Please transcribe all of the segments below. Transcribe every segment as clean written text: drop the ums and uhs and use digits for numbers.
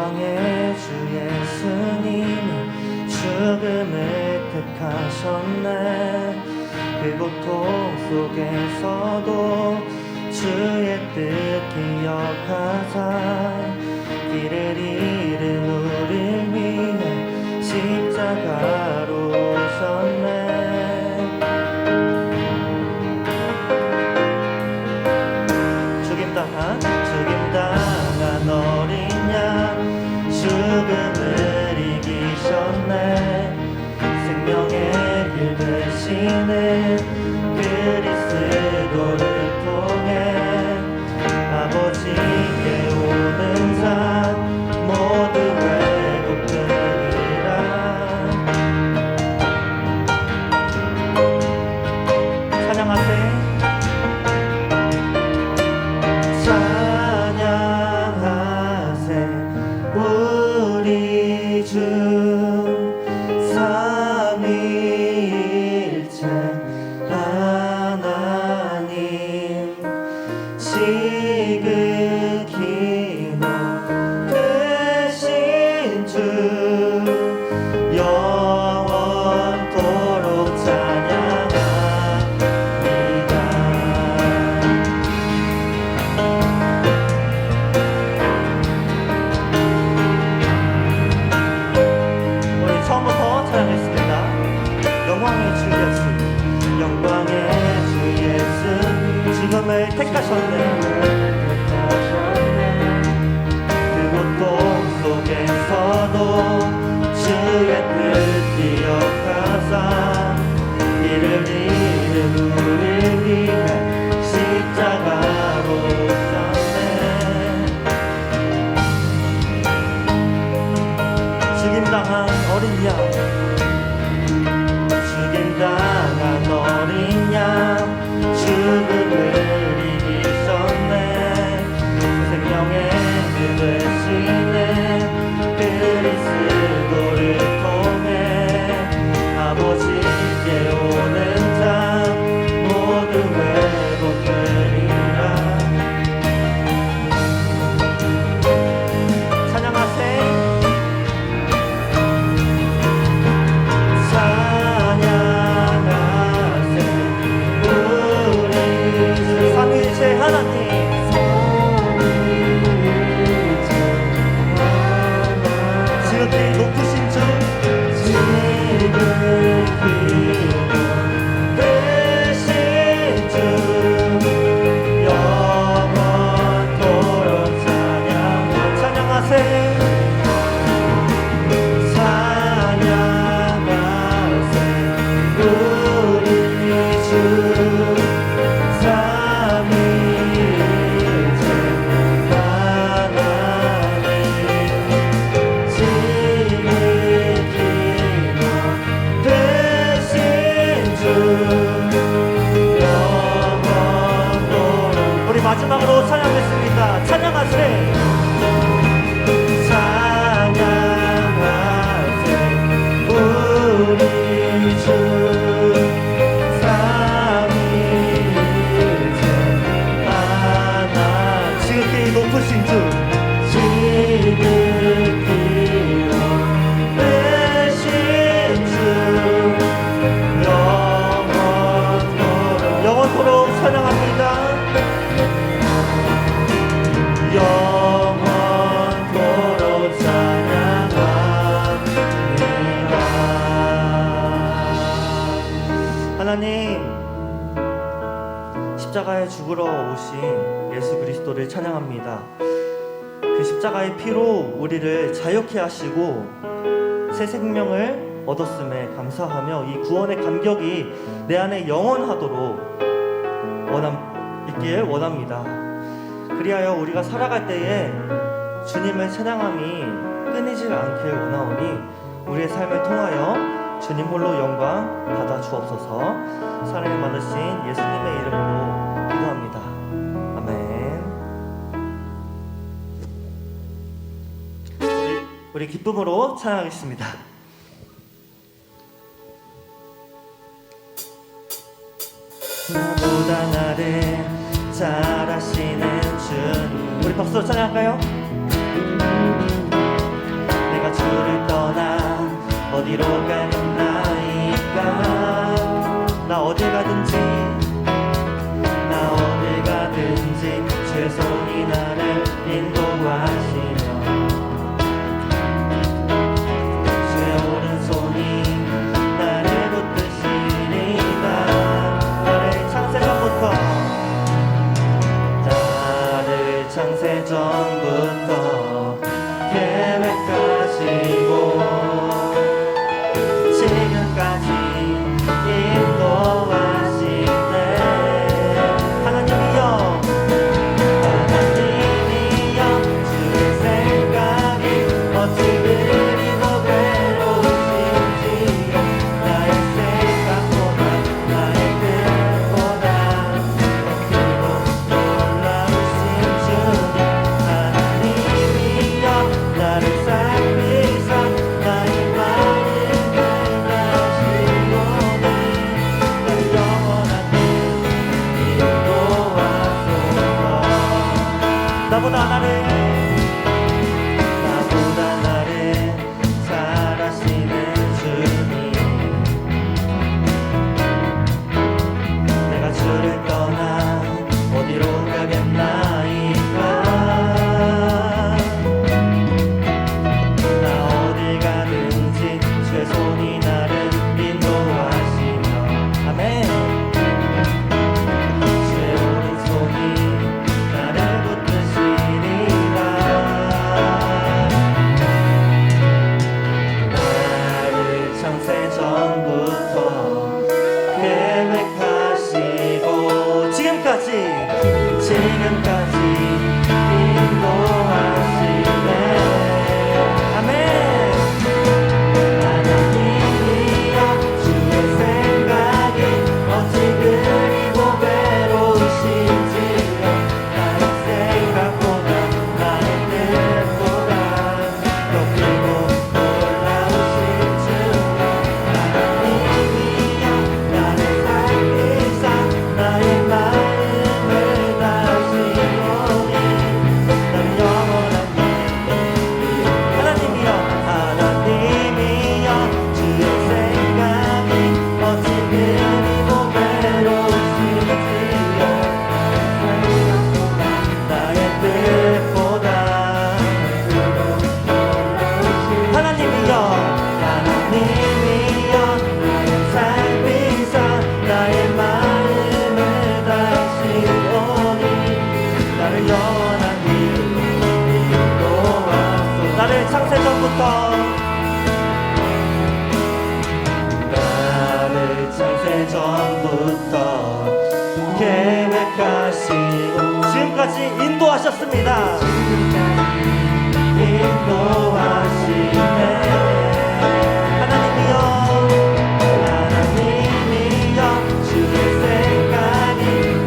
영광의 주 예수님 죽음을 택하셨네. 그 고통 속에서도 주의 뜻 기억하사 길을 잃은 우릴 위해 십자가로 오셨네. 죽임당한 어린 양 죽음을 이기셨네. 생명의 길 되시는 그리스도를 통해 아버지께 오는 자 모두 회복되리라. 찬양하세. 찬양하세 우리 주 삼위일체 하나님 지극히 높으신 주 영원토록 찬양합니다. 우리 처음부터 찬양했습니다. 영광의 주 예수, 영광의 주 예수 죽음을 택하셨네. 그 고통 속에서도 주의 뜻 기억하사 길을 잃은 우릴 위해 십자가로 오셨네. 죽임당한 어린 양, 죽임당한 어린 양 죽음을 이기셨네. 생명의 길 되시는 그리스도를 통해 아버지께 오는 자 모두 회복되리라. 찬양하세. 찬양하세 우리 주 삼위일체 하나님 지극히 높으신 주 지극히 높으신 주 영원토록 찬양하세. 찬양하세 우리 주 삼위일체 하나님 지극히 높으신 주 영원토록. 우리 마지막으로 찬양하겠습니다. 찬양하세. 찬양하세 우리 주 삼위일체 하나 지극히 높으신 주 지극히 높으신 주 영원토록 찬양합니다. 영원토록 찬양합니다. 하나님, 십자가에 죽으러 오신 예수 그리스도를 찬양합니다. 그 십자가의 피로 우리를 자유케 하시고 새 생명을 얻었음에 감사하며 이 구원의 감격이 내 안에 영원하도록 있길 원합니다. 그리하여 우리가 살아갈 때에 주님의 찬양함이 끊이질 않길 원하오니 우리의 삶을 통하여 주님 홀로 영광 받아 주옵소서. 사랑을 많으신 예수님의 이름으로 기도합니다. 아멘. 우리 기쁨으로 찬양하겠습니다. 나보다 나를 잘 아시는 주님. 우리 박수로 찬양할까요? 주를 떠나 어디로 가겠나이까. 나 어딜 가든지 주의 손이 나를 인도하시며 주의 오른손이 나를 붙드시리다. 나를 창세전부터 계획하시고 지금까지 인도하시네. 하나님이여 주의 생각이 어찌 그리고 괴로우신지요. 나의 생각보다 나의 뜻보다 더 크고 놀라우신 주님. 하나님이여 나를 살피사 나의 마음을 다시오니 나의 영원한 길 인도하소서. 나보다 나를 잘하시는 주님. 내가 주를 떠나 어디로 가겠나이까. 나 어딜 가든지 주의 손이 나를 인도하시며 아멘. 주의 오른손이 나를 붙드시리라. 나를 창세전부터 계획하시고 지금까지 인도하시네. 아멘. 하나님이여 주의 생각이 어찌 그리고 괴로우신지요. 나의 생각보다 나의 뜻보다 더 크고 놀라우신 주님. 하나님이여 나를 살피사 나의 마음을 다시오니 나를 영원한 길. 하나님이여 주의 생각이 어찌 그리고 괴로우신지요. 나의 뜻보다 하나님이여 나를 살피사 나의 마음을 다시오니 나를 영원한 길로 인도하소. 나를 창세전부터 계획하시고 지금까지 인도하셨습니다. 인도하시네. 하나님이여 주의 생각이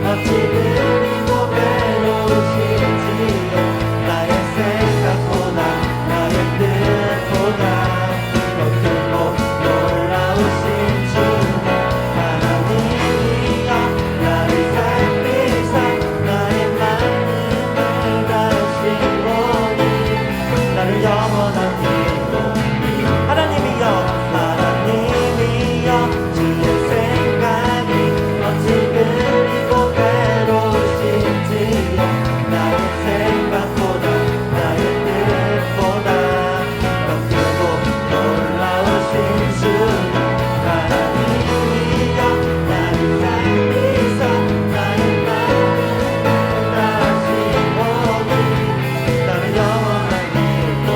어찌 그리고 괴로우신지요. 나의 생각보다 나의 뜻보다 더 크고 놀라우신 주님. 하나님이여 나를 살피사 나의 마음을 다시오니 나를 영원한 길로. 하나님이여 주의 생각이 어찌 그리고 괴로우신지요. 나의 생각보다 나의 뜻보다 더 크고 놀라우신 주님. 하나님이여 나를 살피사 나의 마음을 다시오니 나를 영원한 길로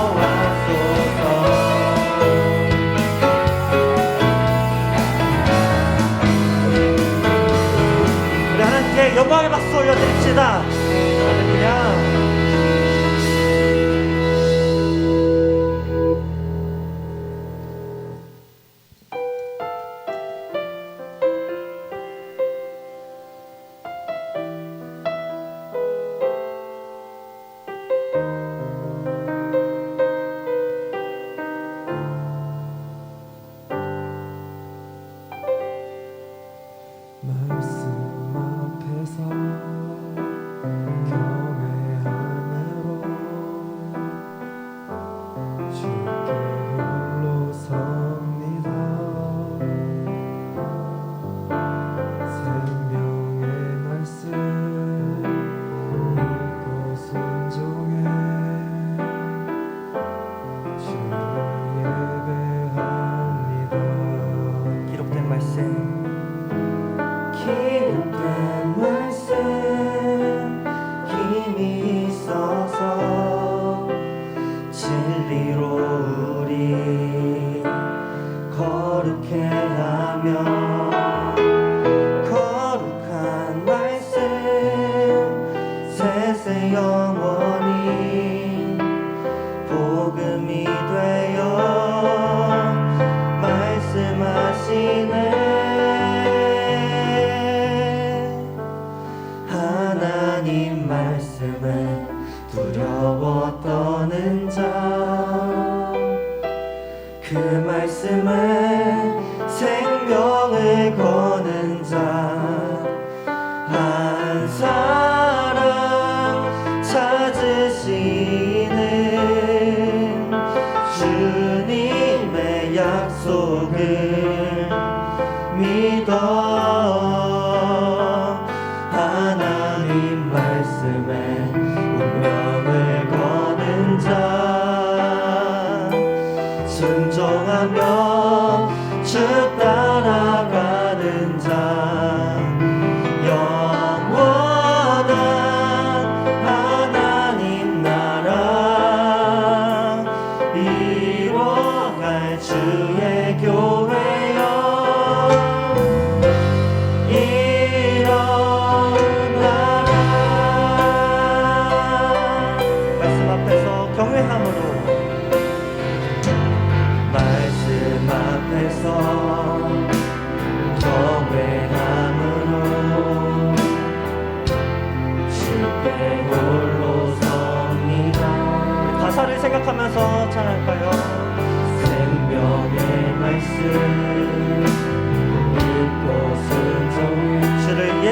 인도하소서. 우리 하나님께 영광의 박수 올려드립시다. 할렐루야. 말씀 앞에서 경외함으로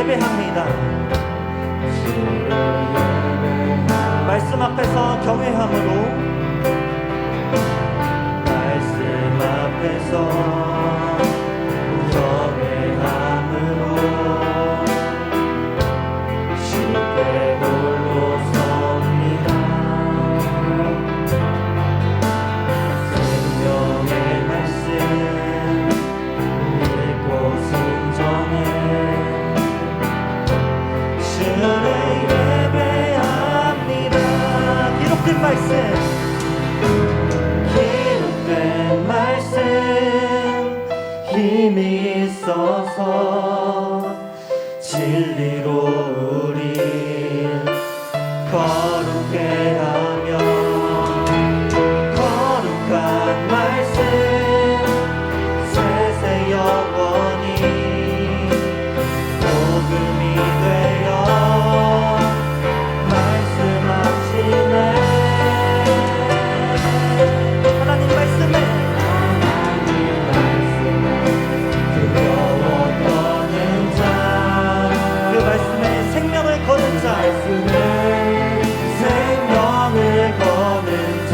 예배합니다. 말씀 앞에서 경외함으로, 말씀 앞에서 경외함으로 쉽게 홀로 섭니다. 생명의 말씀 믿고 순종해 주를 예배합니다. 기록된 말씀, 기록된 말씀, 힘이 있어서 진리로 우리 거룩게 하며, 거룩한 말씀 세세 영원히 복음이 되어 말씀하시네. 하나님 말씀에 두려워 떠는 자, 그 말씀에 생명을 거는 자, 생명을 거는 자,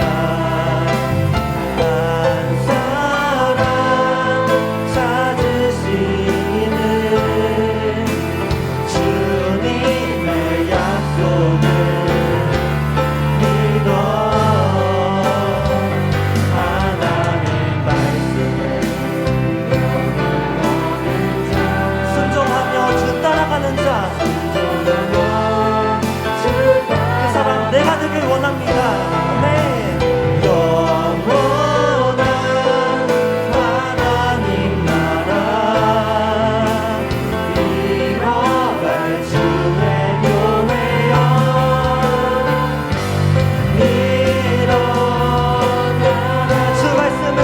한 사람 찾으시는 주님의 약속을 믿어 하나님 말씀에 순종하며 주 따라가는 자, 그 사람 내가 되길 원합니다. 네. 영원한 하나님 나라 이뤄갈 주의 교회여 일어나라. 주 말씀을,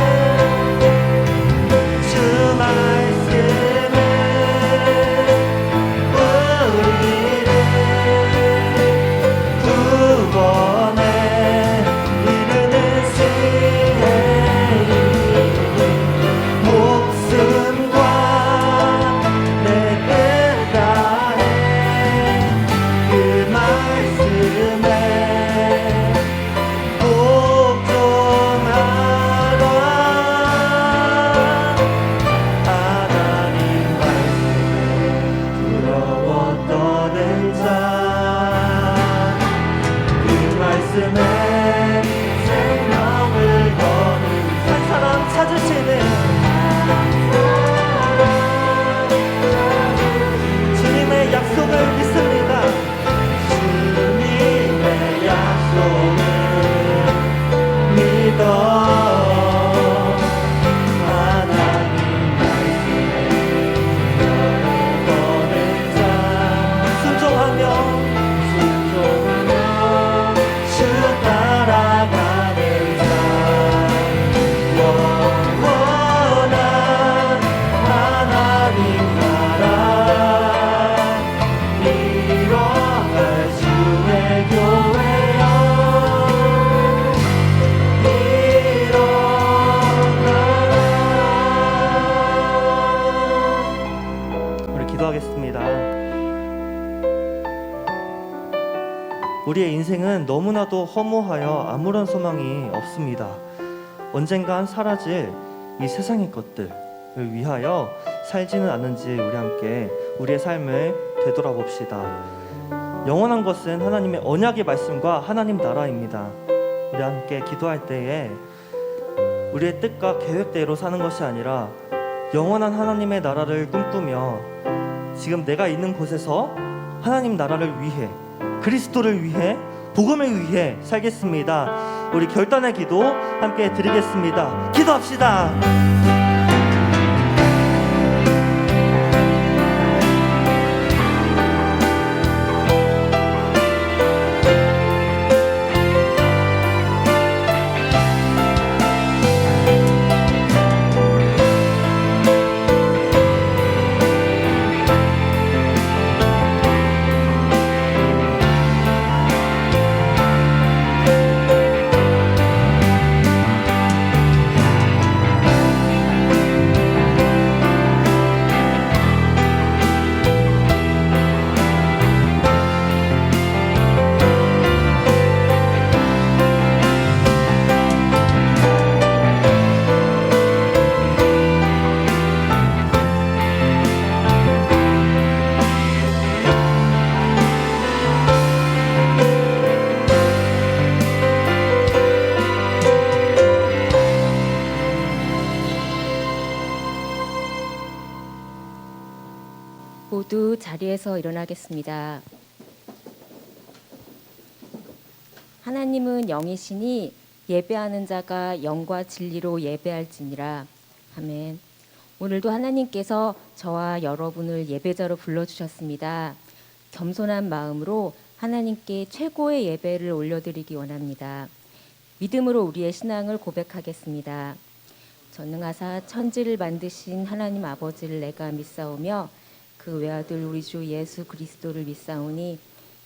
주 말씀을 우리를 구원해 이르는 시에 목숨과 내 뜻 다해 그 말씀에 복종하라. 하나님 말씀에 두려워 떠는 자, 그 말씀에 생명을 거는 한 사람 찾으시는 주님의 약속을 믿습니다. 주님의 약속을 믿어 하나님 말씀에 거는 자, 순종하며 주 따라가는 자, 영원한 하나님 나라 이뤄갈 주의 교회여 일어나라. 우리 기도하겠습니다. 우리의 인생은 너무나도 허무하여 아무런 소망이 없습니다. 언젠간 사라질 이 세상의 것들을 위하여 살지는 않는지 우리 함께 우리의 삶을 되돌아봅시다. 영원한 것은 하나님의 언약의 말씀과 하나님 나라입니다. 우리 함께 기도할 때에 우리의 뜻과 계획대로 사는 것이 아니라 영원한 하나님의 나라를 꿈꾸며 지금 내가 있는 곳에서 하나님 나라를 위해, 그리스도를 위해, 복음을 위해 살겠습니다. 우리 결단의 기도 함께 드리겠습니다. 기도합시다. 모두 자리에서 일어나겠습니다. 하나님은 영이시니 예배하는 자가 영과 진리로 예배할지니라. 아멘. 오늘도 하나님께서 저와 여러분을 예배자로 불러주셨습니다. 겸손한 마음으로 하나님께 최고의 예배를 올려드리기 원합니다. 믿음으로 우리의 신앙을 고백하겠습니다. 전능하사 천지를 만드신 하나님 아버지를 내가 믿사오며 그 외아들 우리 주 예수 그리스도를 믿사오니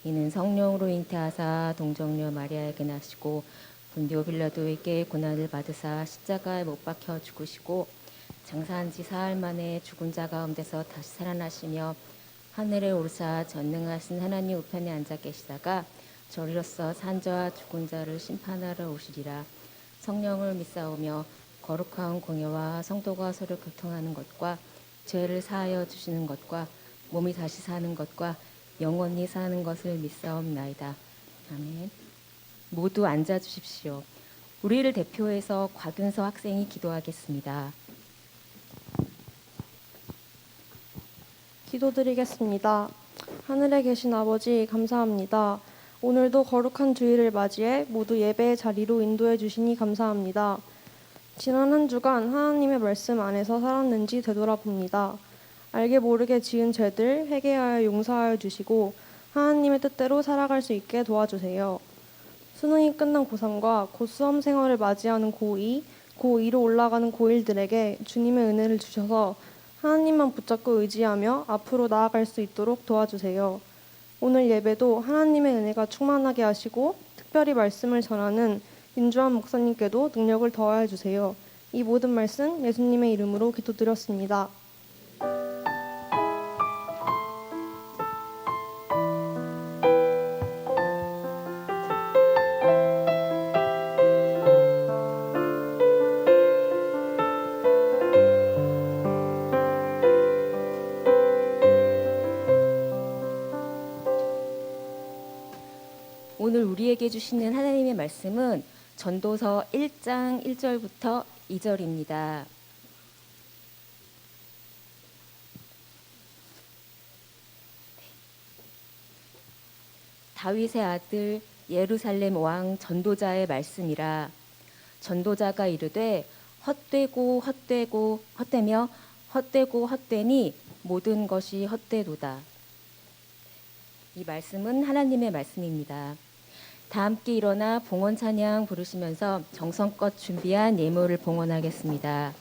이는 성령으로 잉태하사 동정녀 마리아에게 나시고 본디오 빌라도에게 고난을 받으사 십자가에 못 박혀 죽으시고 장사한 지 사흘 만에 죽은 자 가운데서 다시 살아나시며 하늘에 오르사 전능하신 하나님 우편에 앉아 계시다가 저리로서 산자와 죽은 자를 심판하러 오시리라. 성령을 믿사오며 거룩한 공예와 성도가 서로 교통하는 것과 죄를 사하여 주시는 것과 몸이 다시 사는 것과 영원히 사는 것을 믿사옵나이다. 아멘. 모두 앉아 주십시오. 우리를 대표해서 곽윤서 학생이 기도하겠습니다. 기도드리겠습니다. 하늘에 계신 아버지 감사합니다. 오늘도 거룩한 주일을 맞이해 모두 예배의 자리로 인도해 주시니 감사합니다. 지난 한 주간 하나님의 말씀 안에서 살았는지 되돌아봅니다. 알게 모르게 지은 죄들 회개하여 용서하여 주시고 하나님의 뜻대로 살아갈 수 있게 도와주세요. 수능이 끝난 고3과 곧 수험 생활을 맞이하는 고2, 고2로 올라가는 고1들에게 주님의 은혜를 주셔서 하나님만 붙잡고 의지하며 앞으로 나아갈 수 있도록 도와주세요. 오늘 예배도 하나님의 은혜가 충만하게 하시고 특별히 말씀을 전하는 윤주환 목사님께도 능력을 더하여 주세요. 이 모든 말씀 예수님의 이름으로 기도드렸습니다. 오늘 우리에게 주시는 하나님의 말씀은 전도서 1장 1절부터 2절입니다. 다윗의 아들 예루살렘 왕 전도자의 말씀이라. 전도자가 이르되 헛되고 헛되고 헛되며 헛되고 헛되니 모든 것이 헛되도다. 이 말씀은 하나님의 말씀입니다. 다 함께 일어나 봉헌 찬양 부르시면서 정성껏 준비한 예물을 봉헌하겠습니다.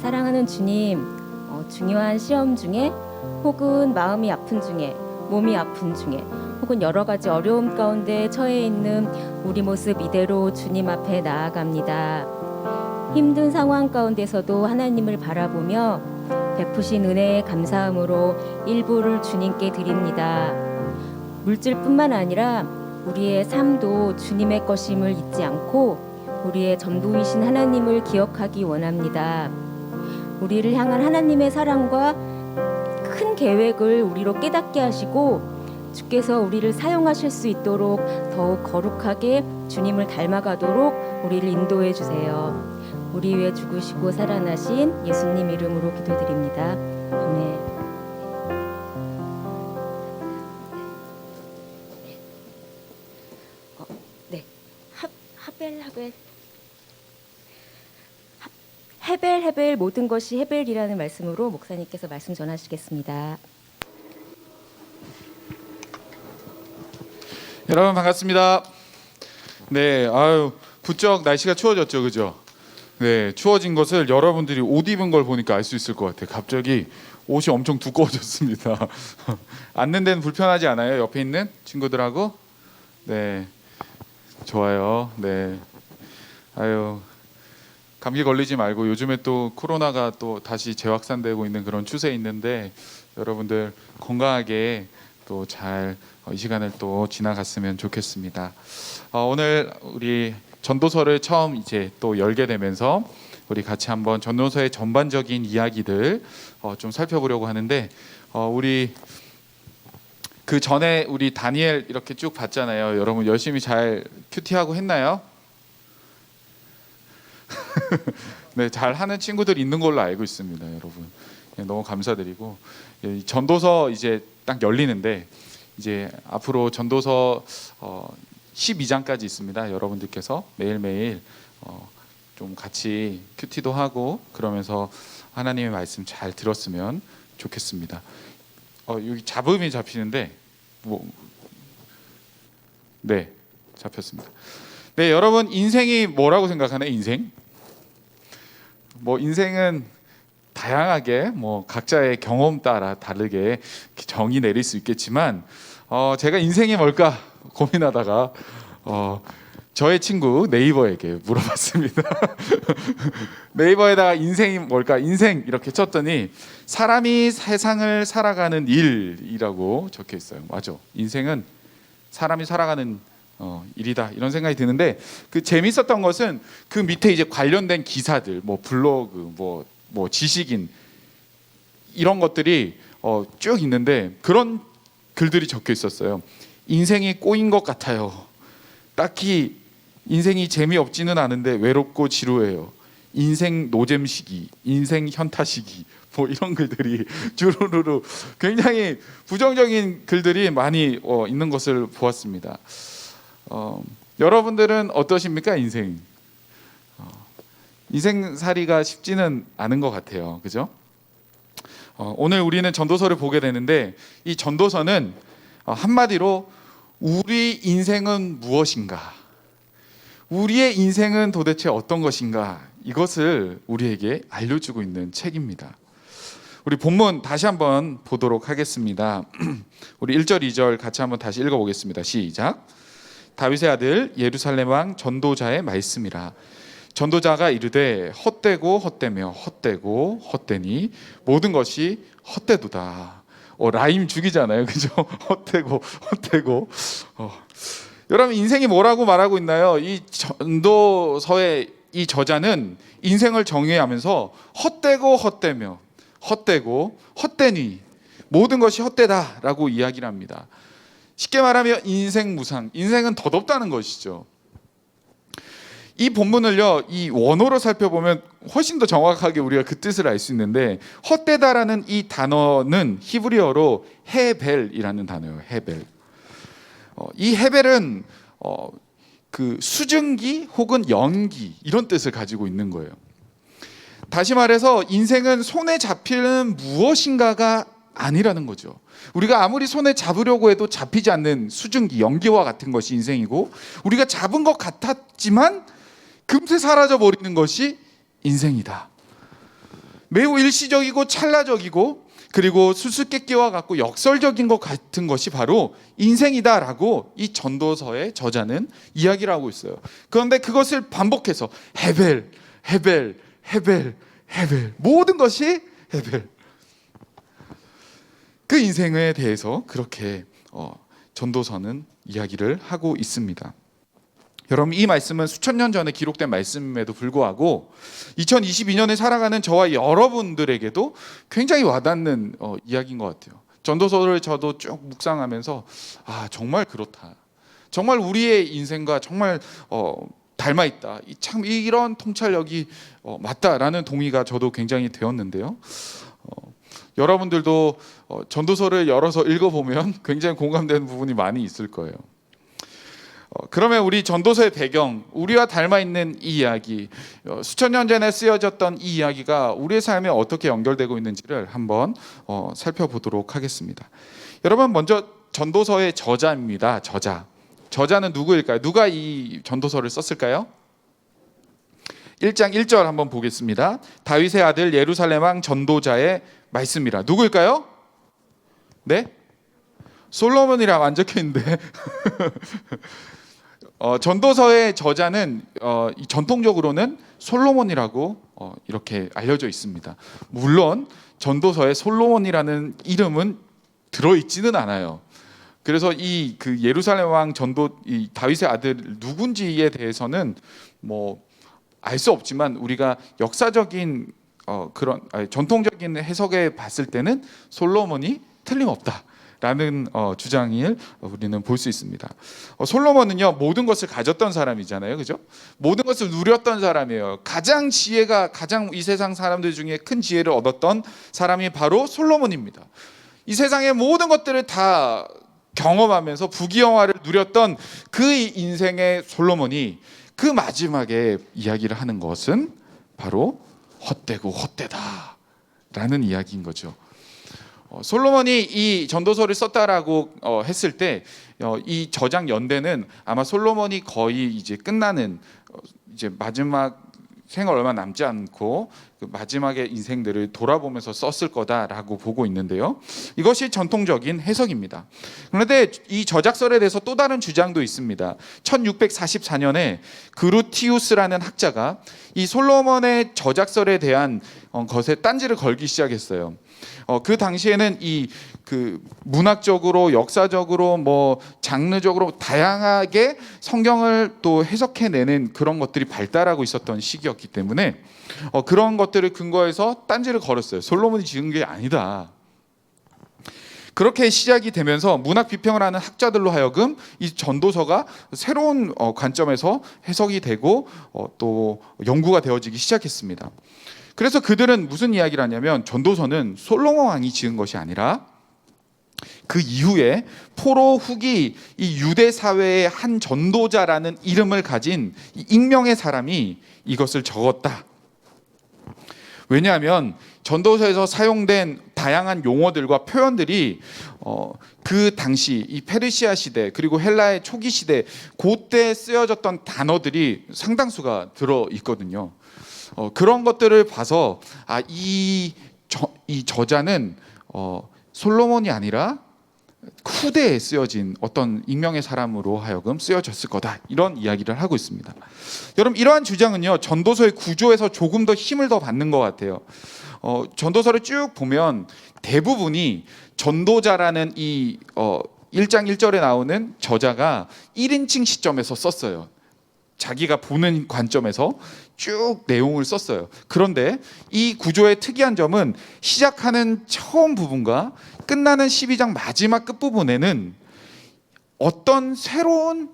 사랑하는 주님, 중요한 시험 중에 혹은 마음이 아픈 중에 몸이 아픈 중에 혹은 여러 가지 어려움 가운데 처해 있는 우리 모습 이대로 주님 앞에 나아갑니다. 힘든 상황 가운데서도 하나님을 바라보며 베푸신 은혜에 감사함으로 일부를 주님께 드립니다. 물질뿐만 아니라 우리의 삶도 주님의 것임을 잊지 않고 우리의 전부이신 하나님을 기억하기 원합니다. 우리를 향한 하나님의 사랑과 큰 계획을 우리로 깨닫게 하시고 주께서 우리를 사용하실 수 있도록 더욱 거룩하게 주님을 닮아가도록 우리를 인도해 주세요. 우리 위해 죽으시고 살아나신 예수님 이름으로 기도드립니다. 아멘. 네, 헤벨 모든 것이 헤벨이라는 말씀으로 목사님께서 말씀 전하시겠습니다. 여러분 반갑습니다. 네, 부쩍 날씨가 추워졌죠, 그죠? 네, 추워진 것을 여러분들이 옷 입은 걸 보니까 알 수 있을 것 같아요. 갑자기 옷이 엄청 두꺼워졌습니다. 앉는 데는 불편하지 않아요? 옆에 있는 친구들하고? 네, 좋아요. 네, 아유, 감기 걸리지 말고 요즘에 또 코로나가 또 다시 재확산되고 있는 그런 추세에 있는데 여러분들 건강하게 또 잘 이 시간을 또 지나갔으면 좋겠습니다. 오늘 우리 전도서를 처음 이제 또 열게 되면서 우리 같이 한번 전도서의 전반적인 이야기들 좀 살펴보려고 하는데 우리 그 전에 우리 다니엘 이렇게 쭉 봤잖아요. 여러분 열심히 잘 큐티하고 했나요? 네, 잘 하는 친구들이 있는 걸로 알고 있습니다, 여러분. 네, 너무 감사드리고 전도서 이제 딱 열리는데 이제 앞으로 전도서 12장까지 있습니다. 여러분들께서 매일매일 좀 같이 큐티도 하고 그러면서 하나님의 말씀 잘 들었으면 좋겠습니다. 여기 잡음이 잡히는데 네, 잡혔습니다. 네, 여러분 인생이 뭐라고 생각하나요? 인생? 인생은 다양하게 각자의 경험 따라 다르게 정의 내릴 수 있겠지만 제가 인생이 뭘까 고민하다가 저의 친구 네이버에게 물어봤습니다. 네이버에다가 인생이 뭘까? 인생 이렇게 쳤더니 사람이 세상을 살아가는 일이라고 적혀 있어요. 맞아. 인생은 사람이 살아가는 일이다 이런 생각이 드는데 그 재밌었던 것은 그 밑에 이제 관련된 기사들 블로그 지식인 이런 것들이 쭉 있는데 그런 글들이 적혀 있었어요. 인생이 꼬인 것 같아요. 딱히 인생이 재미없지는 않은데 외롭고 지루해요. 인생 노잼 시기, 인생 현타 시기 이런 글들이 주르르르 굉장히 부정적인 글들이 많이 있는 것을 보았습니다. 여러분들은 어떠십니까? 인생살이가 쉽지는 않은 것 같아요. 그죠? 오늘 우리는 전도서를 보게 되는데 이 전도서는 한마디로 우리 인생은 무엇인가? 우리의 인생은 도대체 어떤 것인가? 이것을 우리에게 알려주고 있는 책입니다. 우리 본문 다시 한번 보도록 하겠습니다. 우리 1절, 2절 같이 한번 다시 읽어보겠습니다. 시작. 다윗의 아들 예루살렘 왕 전도자의 말씀이라. 전도자가 이르되 헛되고 헛되며 헛되고 헛되니 모든 것이 헛되도다. 라임 죽이잖아요, 그죠? 헛되고 헛되고. 여러분 인생이 뭐라고 말하고 있나요? 이 전도서의 이 저자는 인생을 정의하면서 헛되고 헛되며 헛되고 헛되니 모든 것이 헛되다라고 이야기를 합니다. 쉽게 말하면 인생 무상, 인생은 덧없다는 것이죠. 이 본문을요, 이 원어로 살펴보면 훨씬 더 정확하게 우리가 그 뜻을 알 수 있는데 헛되다라는 이 단어는 히브리어로 헤벨이라는 단어예요. 헤벨. 이 헤벨은 그 수증기 혹은 연기 이런 뜻을 가지고 있는 거예요. 다시 말해서 인생은 손에 잡히는 무엇인가가 아니라는 거죠. 우리가 아무리 손에 잡으려고 해도 잡히지 않는 수증기, 연기와 같은 것이 인생이고 우리가 잡은 것 같았지만 금세 사라져 버리는 것이 인생이다. 매우 일시적이고 찰나적이고 그리고 수수께끼와 같고 역설적인 것 같은 것이 바로 인생이다라고 이 전도서의 저자는 이야기를 하고 있어요. 그런데 그것을 반복해서 헤벨, 헤벨, 헤벨, 헤벨, 모든 것이 헤벨. 그 인생에 대해서 그렇게 전도서는 이야기를 하고 있습니다. 여러분 이 말씀은 수천 년 전에 기록된 말씀임에도 불구하고 2022년에 살아가는 저와 여러분들에게도 굉장히 와닿는 이야기인 것 같아요. 전도서를 저도 쭉 묵상하면서 정말 그렇다. 정말 우리의 인생과 정말 닮아 있다. 참 이런 통찰력이 맞다라는 동의가 저도 굉장히 되었는데요. 여러분들도 전도서를 열어서 읽어보면 굉장히 공감되는 부분이 많이 있을 거예요. 그러면 우리 전도서의 배경, 우리와 닮아 있는 이 이야기, 수천 년 전에 쓰여졌던 이 이야기가 우리의 삶에 어떻게 연결되고 있는지를 한번 살펴보도록 하겠습니다. 여러분 먼저 전도서의 저자입니다. 저자는 누구일까요? 누가 이 전도서를 썼을까요? 1장 1절 한번 보겠습니다. 다윗의 아들 예루살렘 왕 전도자의 말씀이라. 누구일까요? 네? 솔로몬이라 안 적혀 있는데. 전도서의 저자는 전통적으로는 솔로몬이라고 이렇게 알려져 있습니다. 물론 전도서에 솔로몬이라는 이름은 들어 있지는 않아요. 그래서 이 그 예루살렘 왕 이 다윗의 아들 누군지에 대해서는 뭐 알 수 없지만 우리가 역사적인 전통적인 해석에 봤을 때는 솔로몬이 틀림없다라는 주장을 우리는 볼 수 있습니다. 솔로몬은요 모든 것을 가졌던 사람이잖아요, 그죠? 모든 것을 누렸던 사람이에요. 가장 이 세상 사람들 중에 큰 지혜를 얻었던 사람이 바로 솔로몬입니다. 이 세상의 모든 것들을 다 경험하면서 부귀영화를 누렸던 그 인생의 솔로몬이 그 마지막에 이야기를 하는 것은 바로 헛되고 헛되다라는 이야기인 거죠. 솔로몬이 이 전도서를 썼다라고 했을 때 이 저작 연대는 아마 솔로몬이 거의 이제 끝나는 이제 마지막 생을 얼마 남지 않고 그 마지막의 인생들을 돌아보면서 썼을 거다라고 보고 있는데요. 이것이 전통적인 해석입니다. 그런데 이 저작설에 대해서 또 다른 주장도 있습니다. 1644년에 그루티우스라는 학자가 이 솔로몬의 저작설에 대한 것에 딴지를 걸기 시작했어요. 그 당시에는 그 문학적으로, 역사적으로, 뭐 장르적으로 다양하게 성경을 또 해석해내는 그런 것들이 발달하고 있었던 시기였기 때문에 그런 것들을 근거해서 딴지를 걸었어요. 솔로몬이 지은 게 아니다. 그렇게 시작이 되면서 문학 비평을 하는 학자들로 하여금 이 전도서가 새로운 관점에서 해석이 되고 또 연구가 되어지기 시작했습니다. 그래서 그들은 무슨 이야기를 하냐면 전도서는 솔로몬 왕이 지은 것이 아니라 그 이후에 포로 후기 이 유대 사회의 한 전도자라는 이름을 가진 이 익명의 사람이 이것을 적었다. 왜냐하면 전도서에서 사용된 다양한 용어들과 표현들이 그 당시 이 페르시아 시대 그리고 헬라의 초기 시대 그때 쓰여졌던 단어들이 상당수가 들어 있거든요. 그런 것들을 봐서 이 저자는 솔로몬이 아니라 후대에 쓰여진 어떤 익명의 사람으로 하여금 쓰여졌을 거다, 이런 이야기를 하고 있습니다. 여러분, 이러한 주장은요 전도서의 구조에서 조금 더 힘을 더 받는 것 같아요. 전도서를 쭉 보면 대부분이 전도자라는 이 1장 1절에 나오는 저자가 1인칭 시점에서 썼어요. 자기가 보는 관점에서 쭉 내용을 썼어요. 그런데 이 구조의 특이한 점은 시작하는 처음 부분과 끝나는 12장 마지막 끝부분에는 어떤 새로운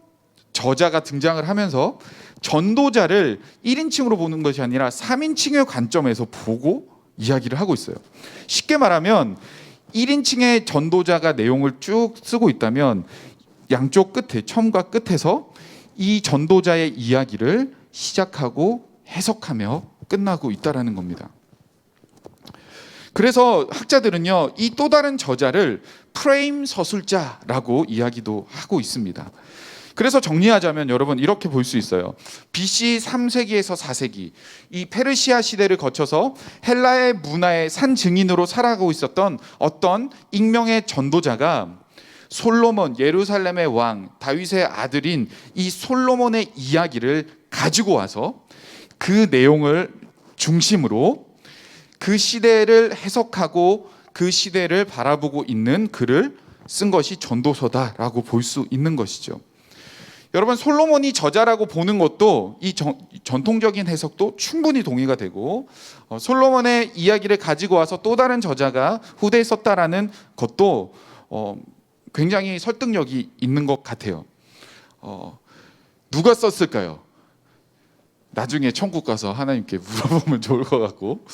저자가 등장을 하면서 전도자를 1인칭으로 보는 것이 아니라 3인칭의 관점에서 보고 이야기를 하고 있어요. 쉽게 말하면 1인칭의 전도자가 내용을 쭉 쓰고 있다면 양쪽 끝에, 처음과 끝에서 이 전도자의 이야기를 시작하고 해석하며 끝나고 있다라는 겁니다. 그래서 학자들은요 이 또 다른 저자를 프레임 서술자라고 이야기도 하고 있습니다. 그래서 정리하자면 여러분 이렇게 볼 수 있어요. BC 3세기에서 4세기 이 페르시아 시대를 거쳐서 헬라의 문화의 산 증인으로 살아가고 있었던 어떤 익명의 전도자가 솔로몬, 예루살렘의 왕, 다윗의 아들인 이 솔로몬의 이야기를 가지고 와서 그 내용을 중심으로 그 시대를 해석하고 그 시대를 바라보고 있는 글을 쓴 것이 전도서다라고 볼 수 있는 것이죠. 여러분, 솔로몬이 저자라고 보는 것도 이 전통적인 해석도 충분히 동의가 되고 솔로몬의 이야기를 가지고 와서 또 다른 저자가 후대에 썼다라는 것도 굉장히 설득력이 있는 것 같아요. 누가 썼을까요? 나중에 천국 가서 하나님께 물어보면 좋을 것 같고,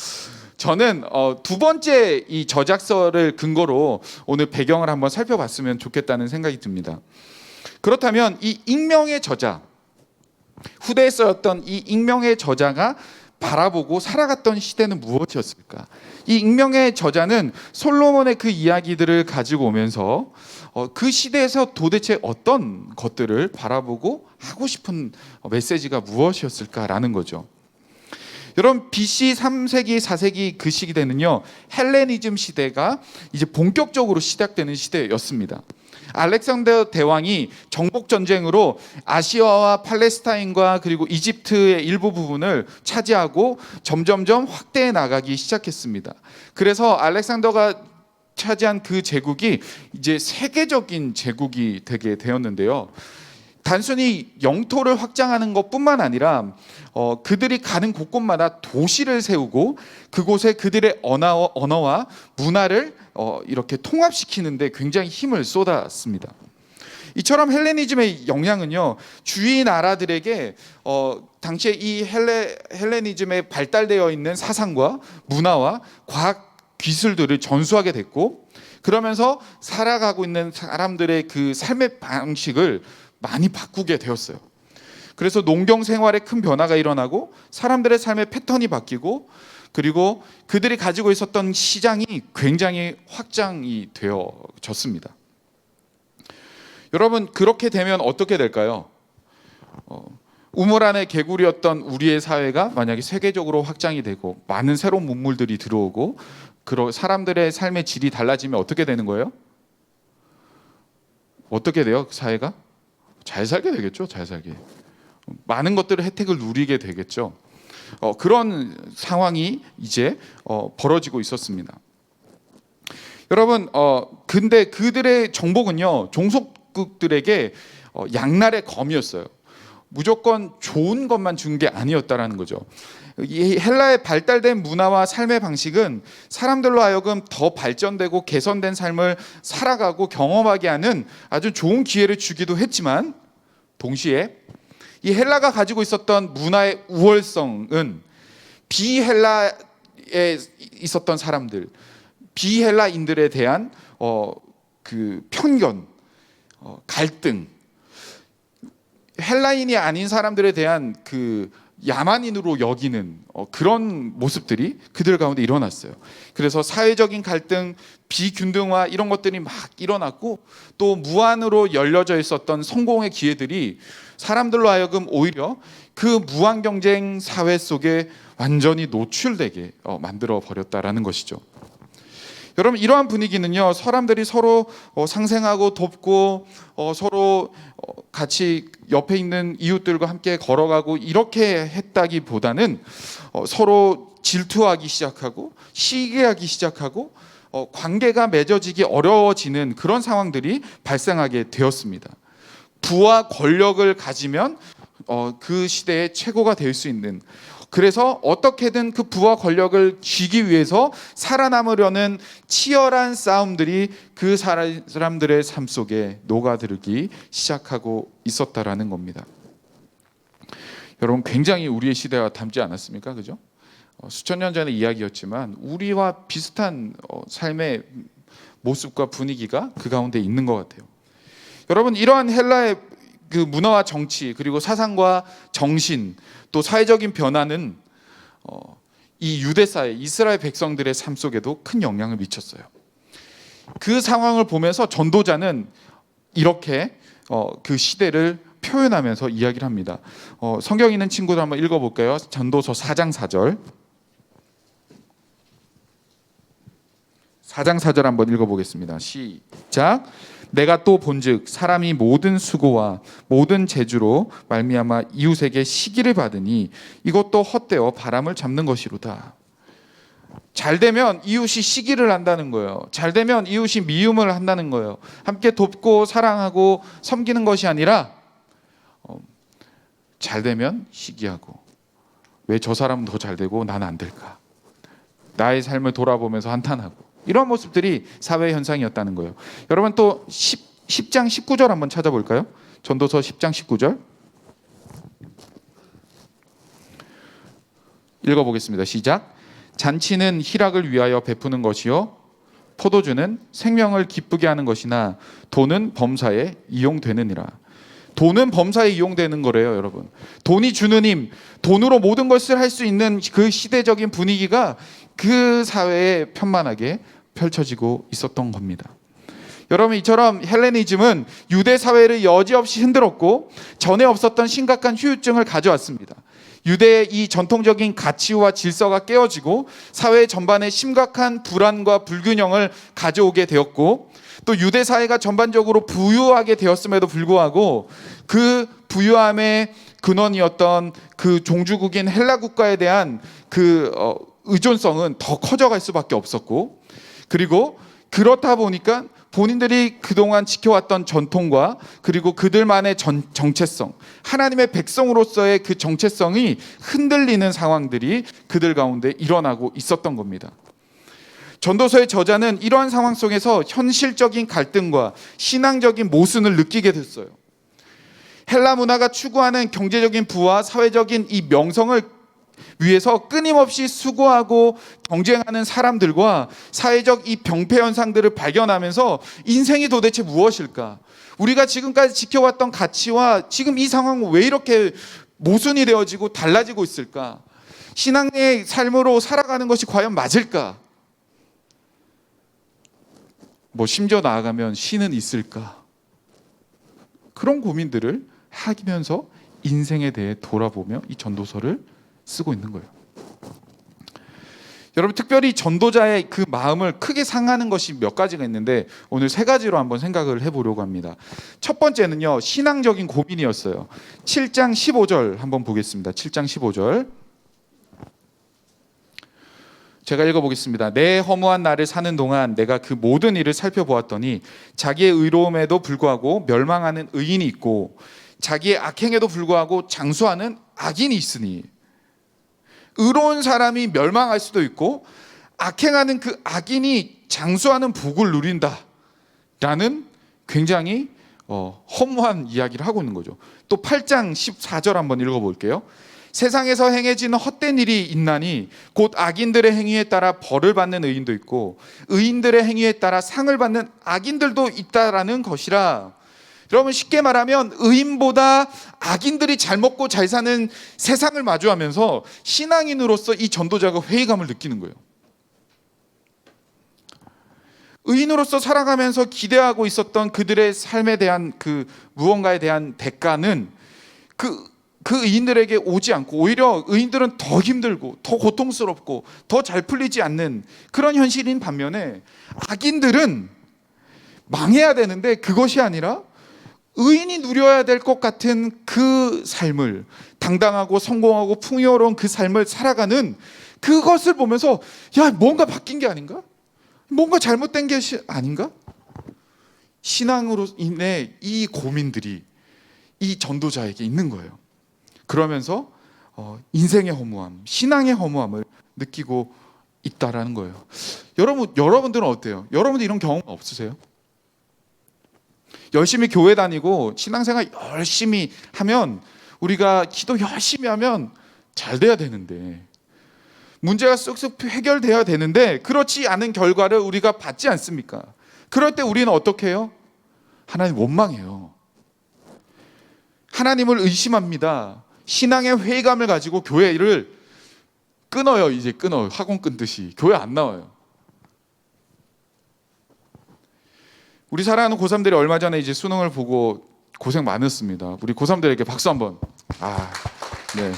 저는 두 번째 이 저작서를 근거로 오늘 배경을 한번 살펴봤으면 좋겠다는 생각이 듭니다. 그렇다면 이 익명의 저자, 후대에 쓰였던 이 익명의 저자가 바라보고 살아갔던 시대는 무엇이었을까? 이 익명의 저자는 솔로몬의 그 이야기들을 가지고 오면서 그 시대에서 도대체 어떤 것들을 바라보고 하고 싶은 메시지가 무엇이었을까라는 거죠. 여러분 BC 3세기 4세기 그 시기 때는요 헬레니즘 시대가 이제 본격적으로 시작되는 시대였습니다. 알렉산더 대왕이 정복 전쟁으로 아시아와 팔레스타인과 그리고 이집트의 일부 부분을 차지하고 점점점 확대해 나가기 시작했습니다. 그래서 알렉산더가 차지한 그 제국이 이제 세계적인 제국이 되게 되었는데요. 단순히 영토를 확장하는 것뿐만 아니라 그들이 가는 곳곳마다 도시를 세우고 그곳에 그들의 언어와 문화를 이렇게 통합시키는데 굉장히 힘을 쏟았습니다. 이처럼 헬레니즘의 영향은요 주위 나라들에게 당시에 이 헬레니즘에 발달되어 있는 사상과 문화와 과학 기술들을 전수하게 됐고, 그러면서 살아가고 있는 사람들의 그 삶의 방식을 많이 바꾸게 되었어요. 그래서 농경 생활에 큰 변화가 일어나고 사람들의 삶의 패턴이 바뀌고, 그리고 그들이 가지고 있었던 시장이 굉장히 확장이 되어졌습니다. 여러분 그렇게 되면 어떻게 될까요? 우물 안의 개구리였던 우리의 사회가 만약에 세계적으로 확장이 되고 많은 새로운 문물들이 들어오고 사람들의 삶의 질이 달라지면 어떻게 되는 거예요? 어떻게 돼요? 사회가? 잘 살게 되겠죠. 잘 살게. 많은 것들을 혜택을 누리게 되겠죠. 그런 상황이 이제 벌어지고 있었습니다. 여러분, 근데 그들의 정복은요 종속국들에게 양날의 검이었어요. 무조건 좋은 것만 준 게 아니었다라는 거죠. 이 헬라의 발달된 문화와 삶의 방식은 사람들로 하여금 더 발전되고 개선된 삶을 살아가고 경험하게 하는 아주 좋은 기회를 주기도 했지만, 동시에 이 헬라가 가지고 있었던 문화의 우월성은 비헬라에 있었던 사람들, 비헬라인들에 대한 그 편견, 갈등, 헬라인이 아닌 사람들에 대한 그 야만인으로 여기는 그런 모습들이 그들 가운데 일어났어요. 그래서 사회적인 갈등, 비균등화 이런 것들이 막 일어났고, 또 무한으로 열려져 있었던 성공의 기회들이 사람들로 하여금 오히려 그 무한 경쟁 사회 속에 완전히 노출되게 만들어 버렸다라는 것이죠. 여러분 이러한 분위기는요 사람들이 서로 상생하고 돕고 서로 같이 옆에 있는 이웃들과 함께 걸어가고 이렇게 했다기보다는 서로 질투하기 시작하고 시기하기 시작하고 관계가 맺어지기 어려워지는 그런 상황들이 발생하게 되었습니다. 부와 권력을 가지면 그 시대의 최고가 될 수 있는, 그래서 어떻게든 그 부와 권력을 쥐기 위해서 살아남으려는 치열한 싸움들이 그 사람들의 삶 속에 녹아들기 시작하고 있었다라는 겁니다. 여러분 굉장히 우리의 시대와 닮지 않았습니까? 그죠? 수천 년 전의 이야기였지만 우리와 비슷한 삶의 모습과 분위기가 그 가운데 있는 것 같아요. 여러분 이러한 헬라의 그 문화와 정치 그리고 사상과 정신 또 사회적인 변화는 이 유대 사회 이스라엘 백성들의 삶 속에도 큰 영향을 미쳤어요. 그 상황을 보면서 전도자는 이렇게 그 시대를 표현하면서 이야기를 합니다. 성경 있는 친구들 한번 읽어볼까요? 전도서 4장 4절. 4장 4절 한번 읽어보겠습니다. 시작. 내가 또 본즉 사람이 모든 수고와 모든 재주로 말미암아 이웃에게 시기를 받으니 이것도 헛되어 바람을 잡는 것이로다. 잘 되면 이웃이 시기를 한다는 거예요. 잘 되면 이웃이 미움을 한다는 거예요. 함께 돕고 사랑하고 섬기는 것이 아니라 잘 되면 시기하고, 왜 저 사람은 더 잘 되고 나는 안 될까? 나의 삶을 돌아보면서 한탄하고, 이런 모습들이 사회 현상이었다는 거예요. 여러분 또 10장 19절 한번 찾아볼까요? 전도서 10장 19절 읽어보겠습니다. 시작. 잔치는 희락을 위하여 베푸는 것이요 포도주는 생명을 기쁘게 하는 것이나 돈은 범사에 이용되느니라. 돈은 범사에 이용되는 거래요, 여러분. 돈이 주는 힘, 돈으로 모든 것을 할 수 있는 그 시대적인 분위기가 그 사회에 편만하게 펼쳐지고 있었던 겁니다. 여러분 이처럼 헬레니즘은 유대 사회를 여지없이 흔들었고 전에 없었던 심각한 후유증을 가져왔습니다. 유대의 이 전통적인 가치와 질서가 깨어지고 사회 전반에 심각한 불안과 불균형을 가져오게 되었고, 또 유대 사회가 전반적으로 부유하게 되었음에도 불구하고 그 부유함의 근원이었던 그 종주국인 헬라 국가에 대한 그 의존성은 더 커져갈 수밖에 없었고, 그리고 그렇다 보니까 본인들이 그동안 지켜왔던 전통과 그리고 그들만의 정체성, 하나님의 백성으로서의 그 정체성이 흔들리는 상황들이 그들 가운데 일어나고 있었던 겁니다. 전도서의 저자는 이러한 상황 속에서 현실적인 갈등과 신앙적인 모순을 느끼게 됐어요. 헬라 문화가 추구하는 경제적인 부와 사회적인 이 명성을 위해서 끊임없이 수고하고 경쟁하는 사람들과 사회적 이 병폐 현상들을 발견하면서 인생이 도대체 무엇일까? 우리가 지금까지 지켜왔던 가치와 지금 이 상황은 왜 이렇게 모순이 되어지고 달라지고 있을까? 신앙의 삶으로 살아가는 것이 과연 맞을까? 뭐 심지어 나아가면 신은 있을까? 그런 고민들을 하면서 인생에 대해 돌아보며 이 전도서를 쓰고 있는 거예요. 여러분, 특별히 전도자의 그 마음을 크게 상하는 것이 몇 가지가 있는데 오늘 세 가지로 한번 생각을 해보려고 합니다. 첫 번째는요, 신앙적인 고민이었어요. 7장 15절 한번 보겠습니다. 7장 15절 제가 읽어보겠습니다. 내 허무한 날을 사는 동안 내가 그 모든 일을 살펴보았더니 자기의 의로움에도 불구하고 멸망하는 의인이 있고 자기의 악행에도 불구하고 장수하는 악인이 있으니, 의로운 사람이 멸망할 수도 있고 악행하는 그 악인이 장수하는 복을 누린다라는 굉장히 허무한 이야기를 하고 있는 거죠. 또 8장 14절 한번 읽어볼게요. 세상에서 행해지는 헛된 일이 있나니 곧 악인들의 행위에 따라 벌을 받는 의인도 있고 의인들의 행위에 따라 상을 받는 악인들도 있다라는 것이라. 여러분, 쉽게 말하면 의인보다 악인들이 잘 먹고 잘 사는 세상을 마주하면서 신앙인으로서 이 전도자가 회의감을 느끼는 거예요. 의인으로서 살아가면서 기대하고 있었던 그들의 삶에 대한 그 무언가에 대한 대가는 그 의인들에게 오지 않고 오히려 의인들은 더 힘들고 더 고통스럽고 더 잘 풀리지 않는 그런 현실인 반면에 악인들은 망해야 되는데 그것이 아니라 의인이 누려야 될 것 같은 그 삶을, 당당하고 성공하고 풍요로운 그 삶을 살아가는 그것을 보면서 야, 뭔가 바뀐 게 아닌가? 뭔가 잘못된 게 아닌가? 신앙으로 인해 이 고민들이 이 전도자에게 있는 거예요. 그러면서 인생의 허무함, 신앙의 허무함을 느끼고 있다라는 거예요. 여러분들은 어때요? 여러분들 이런 경험 없으세요? 열심히 교회 다니고 신앙생활 열심히 하면, 우리가 기도 열심히 하면 잘 돼야 되는데, 문제가 쑥쑥 해결돼야 되는데 그렇지 않은 결과를 우리가 받지 않습니까? 그럴 때 우리는 어떻게 해요? 하나님 원망해요. 하나님을 의심합니다. 신앙의 회의감을 가지고 교회를 끊어요. 이제 끊어요. 학원 끊듯이 교회 안 나와요. 우리 사랑하는 고3들이 얼마 전에 이제 수능을 보고 고생 많았습니다. 우리 고3들에게 박수 한번. 네.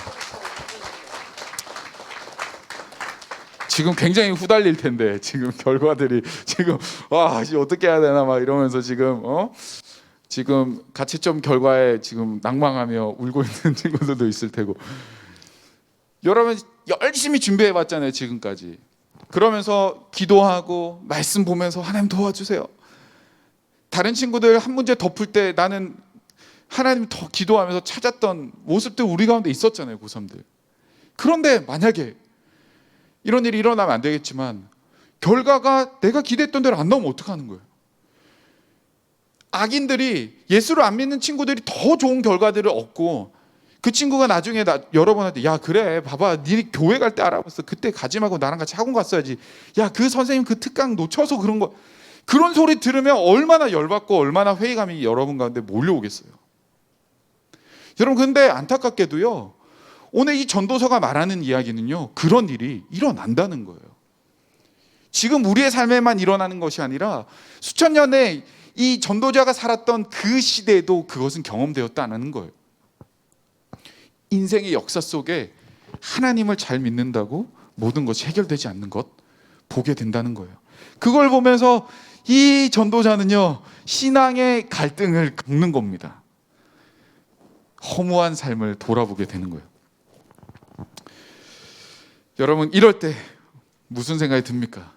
지금 굉장히 후달릴 텐데 지금 결과들이 지금 이제 어떻게 해야 되나 막 이러면서 지금 가채점 결과에 지금 낭망하며 울고 있는 친구들도 있을 테고. 여러분 열심히 준비해 봤잖아요, 지금까지. 그러면서 기도하고 말씀 보면서 하나님 도와주세요. 다른 친구들 한 문제 더 풀 때 나는 하나님 더 기도하면서 찾았던 모습들 우리 가운데 있었잖아요, 고3들. 그런데 만약에 이런 일이 일어나면 안 되겠지만 결과가 내가 기대했던 대로 안 나오면 어떡하는 거예요? 악인들이, 예수를 안 믿는 친구들이 더 좋은 결과들을 얻고 그 친구가 나중에 여러분한테 야 그래 봐봐 네 교회 갈 때 알아봤어, 그때 가지 말고 나랑 같이 학원 갔어야지, 야 그 선생님 그 특강 놓쳐서 그런 거, 그런 소리 들으면 얼마나 열받고 얼마나 회의감이 여러분 가운데 몰려오겠어요. 여러분, 근데 안타깝게도요, 오늘 이 전도서가 말하는 이야기는요, 그런 일이 일어난다는 거예요. 지금 우리의 삶에만 일어나는 것이 아니라 수천 년에 이 전도자가 살았던 그 시대에도 그것은 경험되었다는 거예요. 인생의 역사 속에 하나님을 잘 믿는다고 모든 것이 해결되지 않는 것 보게 된다는 거예요. 그걸 보면서 이 전도자는요, 신앙의 갈등을 겪는 겁니다. 허무한 삶을 돌아보게 되는 거예요. 여러분, 이럴 때 무슨 생각이 듭니까?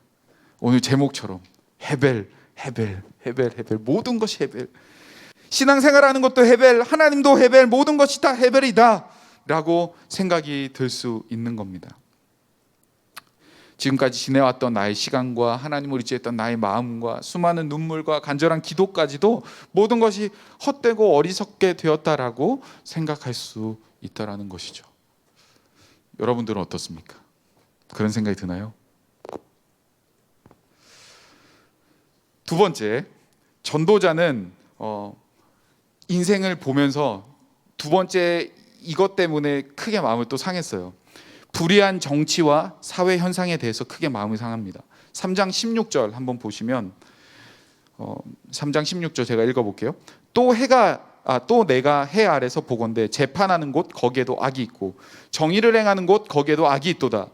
오늘 제목처럼 헤벨, 헤벨, 헤벨, 헤벨, 모든 것이 헤벨. 신앙생활하는 것도 헤벨, 하나님도 헤벨, 모든 것이 다 헤벨이다 라고 생각이 들 수 있는 겁니다. 지금까지 지내왔던 나의 시간과 하나님을 의지했던 나의 마음과 수많은 눈물과 간절한 기도까지도 모든 것이 헛되고 어리석게 되었다라고 생각할 수 있다라는 것이죠. 여러분들은 어떻습니까? 그런 생각이 드나요? 두 번째, 전도자는 인생을 보면서 두 번째 이것 때문에 크게 마음을 또 상했어요. 불의한 정치와 사회 현상에 대해서 크게 마음을 상합니다. 3장 16절 한번 보시면 3장 16절 제가 읽어볼게요. 또 내가 해 아래서 보건대 재판하는 곳 거기에도 악이 있고 정의를 행하는 곳 거기에도 악이 있도다.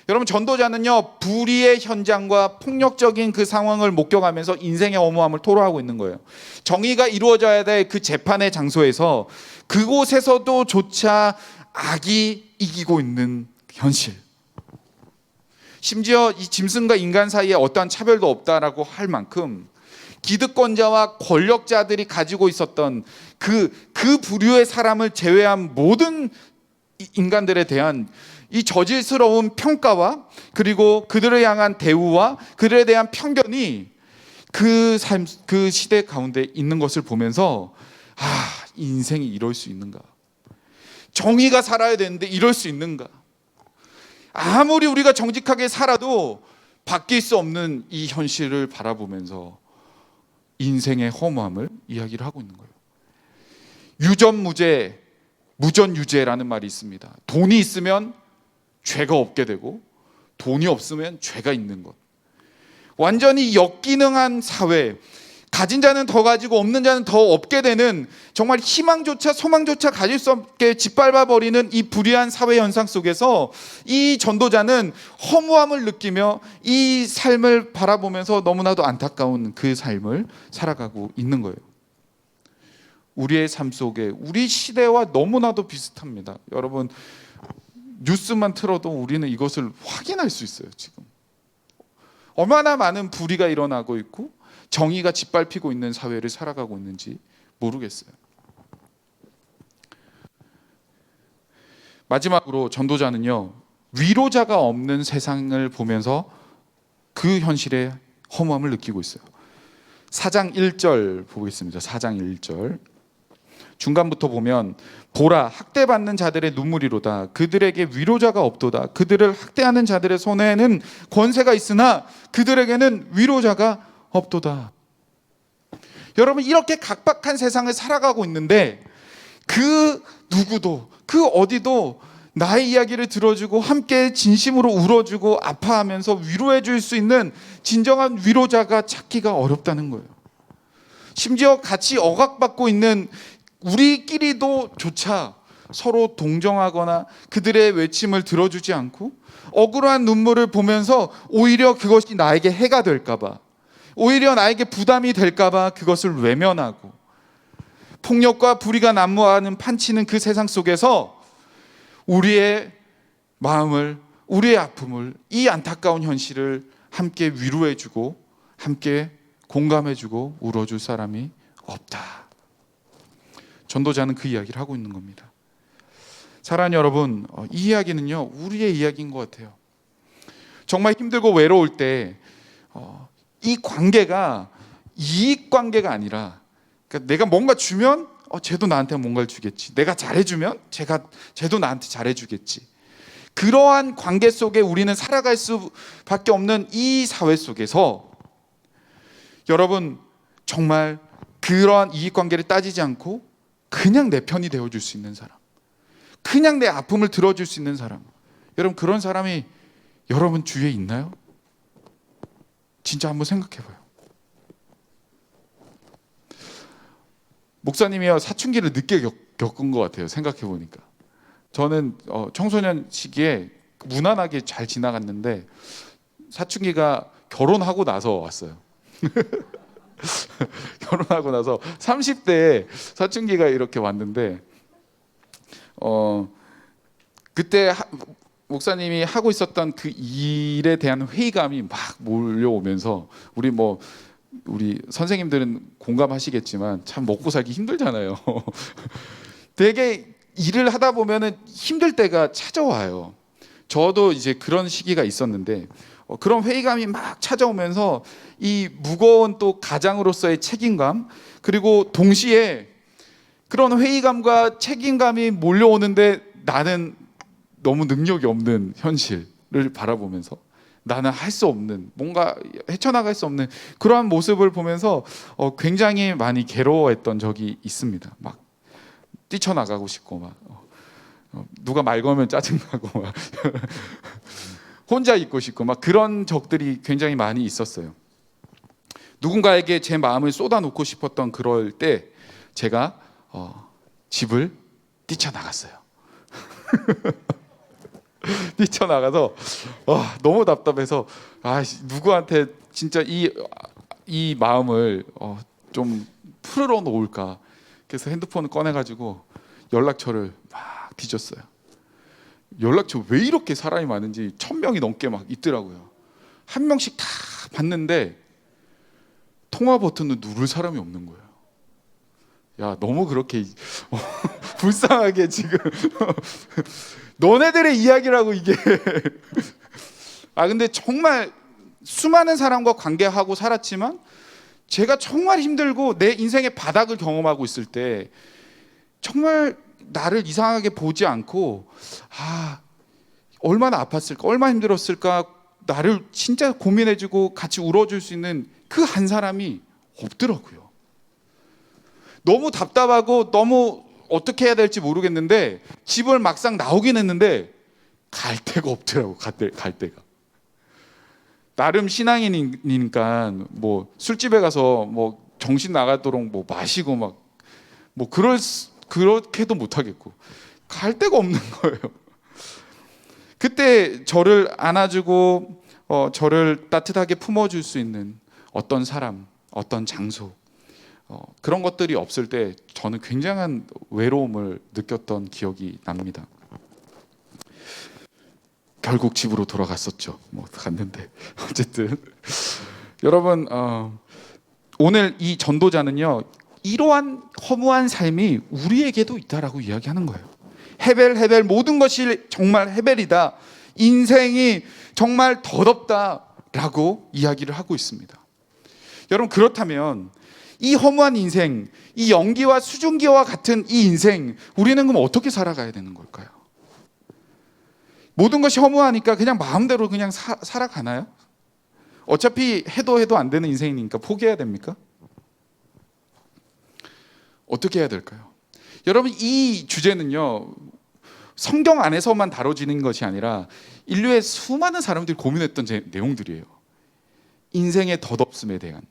여러분, 전도자는요, 불의의 현장과 폭력적인 그 상황을 목격하면서 인생의 엄무함을 토로하고 있는 거예요. 정의가 이루어져야 될 그 재판의 장소에서 그곳에서도 조차 악이 이기고 있는 현실. 심지어 이 짐승과 인간 사이에 어떠한 차별도 없다라고 할 만큼 기득권자와 권력자들이 가지고 있었던 그 부류의 사람을 제외한 모든 인간들에 대한 이 저질스러운 평가와 그리고 그들을 향한 대우와 그들에 대한 편견이 그 시대 가운데 있는 것을 보면서 인생이 이럴 수 있는가? 정의가 살아야 되는데 이럴 수 있는가? 아무리 우리가 정직하게 살아도 바뀔 수 없는 이 현실을 바라보면서 인생의 허무함을 이야기를 하고 있는 거예요. 유전무죄, 무전유죄라는 말이 있습니다. 돈이 있으면 죄가 없게 되고 돈이 없으면 죄가 있는 것. 완전히 역기능한 사회, 가진 자는 더 가지고 없는 자는 더 없게 되는, 정말 희망조차 소망조차 가질 수 없게 짓밟아버리는 이 불의한 사회 현상 속에서 이 전도자는 허무함을 느끼며 이 삶을 바라보면서 너무나도 안타까운 그 삶을 살아가고 있는 거예요. 우리의 삶 속에 우리 시대와 너무나도 비슷합니다. 여러분, 뉴스만 틀어도 우리는 이것을 확인할 수 있어요. 지금 얼마나 많은 불의가 일어나고 있고 정의가 짓밟히고 있는 사회를 살아가고 있는지 모르겠어요. 마지막으로 전도자는요, 위로자가 없는 세상을 보면서 그 현실의 허무함을 느끼고 있어요. 4장 1절 보겠습니다. 4장 1절 중간부터 보면, 보라, 학대받는 자들의 눈물이로다. 그들에게 위로자가 없도다. 그들을 학대하는 자들의 손에는 권세가 있으나 그들에게는 위로자가 없도다. 여러분, 이렇게 각박한 세상을 살아가고 있는데 그 누구도, 그 어디도 나의 이야기를 들어주고 함께 진심으로 울어주고 아파하면서 위로해 줄 수 있는 진정한 위로자가 찾기가 어렵다는 거예요. 심지어 같이 억압받고 있는 우리끼리도 조차 서로 동정하거나 그들의 외침을 들어주지 않고 억울한 눈물을 보면서 오히려 그것이 나에게 해가 될까 봐, 오히려 나에게 부담이 될까 봐 그것을 외면하고 폭력과 불의가 난무하는 판치는 그 세상 속에서 우리의 마음을, 우리의 아픔을, 이 안타까운 현실을 함께 위로해주고 함께 공감해주고 울어줄 사람이 없다. 전도자는 그 이야기를 하고 있는 겁니다. 사랑하는 여러분, 이 이야기는요, 우리의 이야기인 것 같아요. 정말 힘들고 외로울 때 이 관계가 이익 관계가 아니라, 그러니까 내가 뭔가 주면 쟤도 나한테 뭔가를 주겠지, 내가 잘해주면 쟤도 나한테 잘해주겠지, 그러한 관계 속에 우리는 살아갈 수밖에 없는 이 사회 속에서 여러분, 정말 그러한 이익관계를 따지지 않고 그냥 내 편이 되어줄 수 있는 사람, 그냥 내 아픔을 들어줄 수 있는 사람, 여러분, 그런 사람이 여러분 주위에 있나요? 진짜 한번 생각해봐요. 목사님이요, 사춘기를 늦게 겪은 것 같아요. 생각해보니까 저는 청소년 시기에 무난하게 잘 지나갔는데 사춘기가 결혼하고 나서 왔어요. 결혼하고 나서 30대에 사춘기가 이렇게 왔는데 그때 목사님이 하고 있었던 그 일에 대한 회의감이 막 몰려오면서 우리 선생님들은 공감하시겠지만 참 먹고 살기 힘들잖아요. 되게 일을 하다 보면은 힘들 때가 찾아와요. 저도 이제 그런 시기가 있었는데 그런 회의감이 막 찾아오면서 이 무거운 또 가장으로서의 책임감, 그리고 동시에 그런 회의감과 책임감이 몰려오는데 나는 너무 능력이 없는 현실을 바라보면서 나는 할 수 없는, 뭔가 헤쳐나갈 수 없는 그러한 모습을 보면서 굉장히 많이 괴로워했던 적이 있습니다. 막 뛰쳐나가고 싶고 막 누가 말 걸면 짜증나고 막 혼자 있고 싶고 막 그런 적들이 굉장히 많이 있었어요. 누군가에게 제 마음을 쏟아놓고 싶었던 그럴 때 제가 집을 뛰쳐나갔어요. 뛰쳐나가서 너무 답답해서 누구한테 진짜 이 마음을 좀 풀어 놓을까. 그래서 핸드폰을 꺼내가지고 연락처를 막 뒤졌어요. 연락처 왜 이렇게 사람이 많은지 1000명이 넘게 막 있더라고요. 한 명씩 다 봤는데 통화 버튼을 누를 사람이 없는 거예요. 야, 너무 그렇게 불쌍하게 지금 너네들의 이야기라고 이게. 근데 정말 수많은 사람과 관계하고 살았지만 제가 정말 힘들고 내 인생의 바닥을 경험하고 있을 때 정말 나를 이상하게 보지 않고 얼마나 아팠을까, 얼마나 힘들었을까, 나를 진짜 고민해주고 같이 울어줄 수 있는 그 한 사람이 없더라고요. 너무 답답하고 너무 어떻게 해야 될지 모르겠는데 집을 막상 나오긴 했는데 갈 데가 없더라고. 갈 데가. 나름 신앙인이니까 뭐 술집에 가서 뭐 정신 나가도록 뭐 마시고 막 뭐 그렇게도 못 하겠고 갈 데가 없는 거예요. 그때 저를 안아주고 저를 따뜻하게 품어줄 수 있는 어떤 사람, 어떤 장소, 그런 것들이 없을 때 저는 굉장한 외로움을 느꼈던 기억이 납니다. 결국 집으로 돌아갔었죠. 갔는데 어쨌든 여러분, 오늘 이 전도자는요, 이러한 허무한 삶이 우리에게도 있다라고 이야기하는 거예요. 헤벨 모든 것이 정말 헤벨이다. 인생이 정말 더럽다라고 이야기를 하고 있습니다. 여러분, 그렇다면 이 허무한 인생, 이 연기와 수증기와 같은 이 인생, 우리는 그럼 어떻게 살아가야 되는 걸까요? 모든 것이 허무하니까 그냥 마음대로 그냥 살아가나요? 어차피 해도 안 되는 인생이니까 포기해야 됩니까? 어떻게 해야 될까요? 여러분, 이 주제는요, 성경 안에서만 다뤄지는 것이 아니라 인류의 수많은 사람들이 고민했던 내용들이에요. 인생의 덧없음에 대한.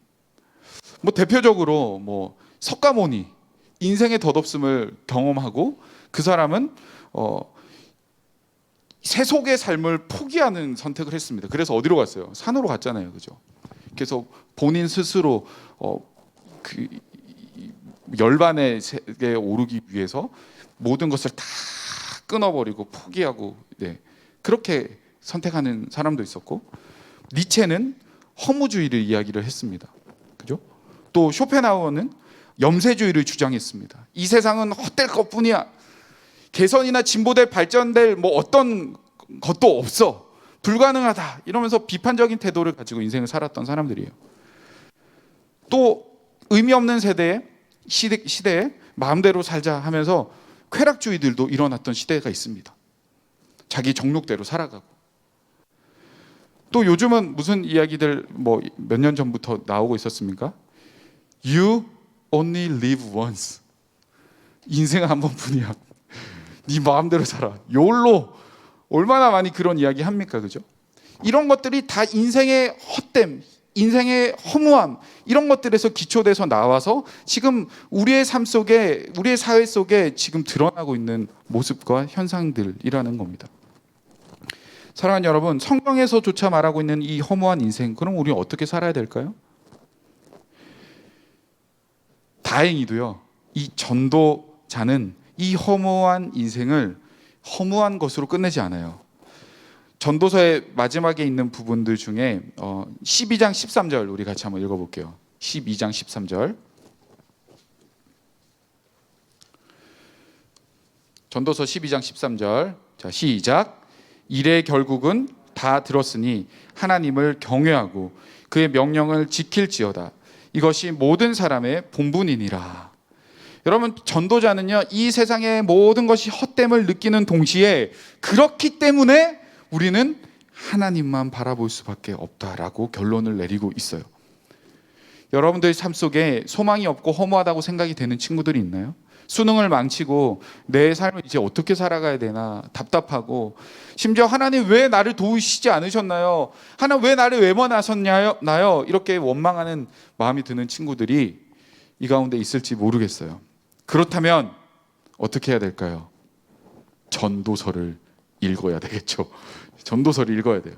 대표적으로 석가모니, 인생의 덧없음을 경험하고 그 사람은 세속의 삶을 포기하는 선택을 했습니다. 그래서 어디로 갔어요? 산으로 갔잖아요, 그죠? 그래서 본인 스스로 그 열반의 세계에 오르기 위해서 모든 것을 다 끊어버리고 포기하고, 그렇게 선택하는 사람도 있었고, 니체는 허무주의를 이야기를 했습니다. 그죠? 또 쇼펜하우어는 염세주의를 주장했습니다. 이 세상은 헛될 것뿐이야. 개선이나 진보될 발전될 어떤 것도 없어. 불가능하다. 이러면서 비판적인 태도를 가지고 인생을 살았던 사람들이에요. 또 의미 없는 시대에 마음대로 살자 하면서 쾌락주의들도 일어났던 시대가 있습니다. 자기 정욕대로 살아가고. 또 요즘은 무슨 이야기들 몇 년 전부터 나오고 있었습니까? You only live once. 인생 한 번뿐이야. 네 마음대로 살아. 욜로. 얼마나 많이 그런 이야기 합니까, 그죠? 이런 것들이 다 인생의 헛됨, 인생의 허무함 이런 것들에서 기초돼서 나와서 지금 우리의 삶 속에, 우리의 사회 속에 지금 드러나고 있는 모습과 현상들이라는 겁니다. 사랑하는 여러분, 성경에서조차 말하고 있는 이 허무한 인생, 그럼 우리는 어떻게 살아야 될까요? 다행히도요, 이 전도자는 이 허무한 인생을 허무한 것으로 끝내지 않아요. 전도서의 마지막에 있는 부분들 중에 12장 13절 우리 같이 한번 읽어볼게요. 12장 13절. 전도서 12장 13절. 자, 시작. 일의 결국은 다 들었으니 하나님을 경외하고 그의 명령을 지킬지어다. 이것이 모든 사람의 본분이니라. 여러분, 전도자는요, 이 세상의 모든 것이 헛됨을 느끼는 동시에 그렇기 때문에 우리는 하나님만 바라볼 수밖에 없다라고 결론을 내리고 있어요. 여러분들의 삶 속에 소망이 없고 허무하다고 생각이 되는 친구들이 있나요? 수능을 망치고 내 삶을 이제 어떻게 살아가야 되나 답답하고, 심지어 하나님 왜 나를 도우시지 않으셨나요? 하나님 왜 나를 외면하셨나요? 이렇게 원망하는 마음이 드는 친구들이 이 가운데 있을지 모르겠어요. 그렇다면 어떻게 해야 될까요? 전도서를 읽어야 되겠죠. 전도서를 읽어야 돼요.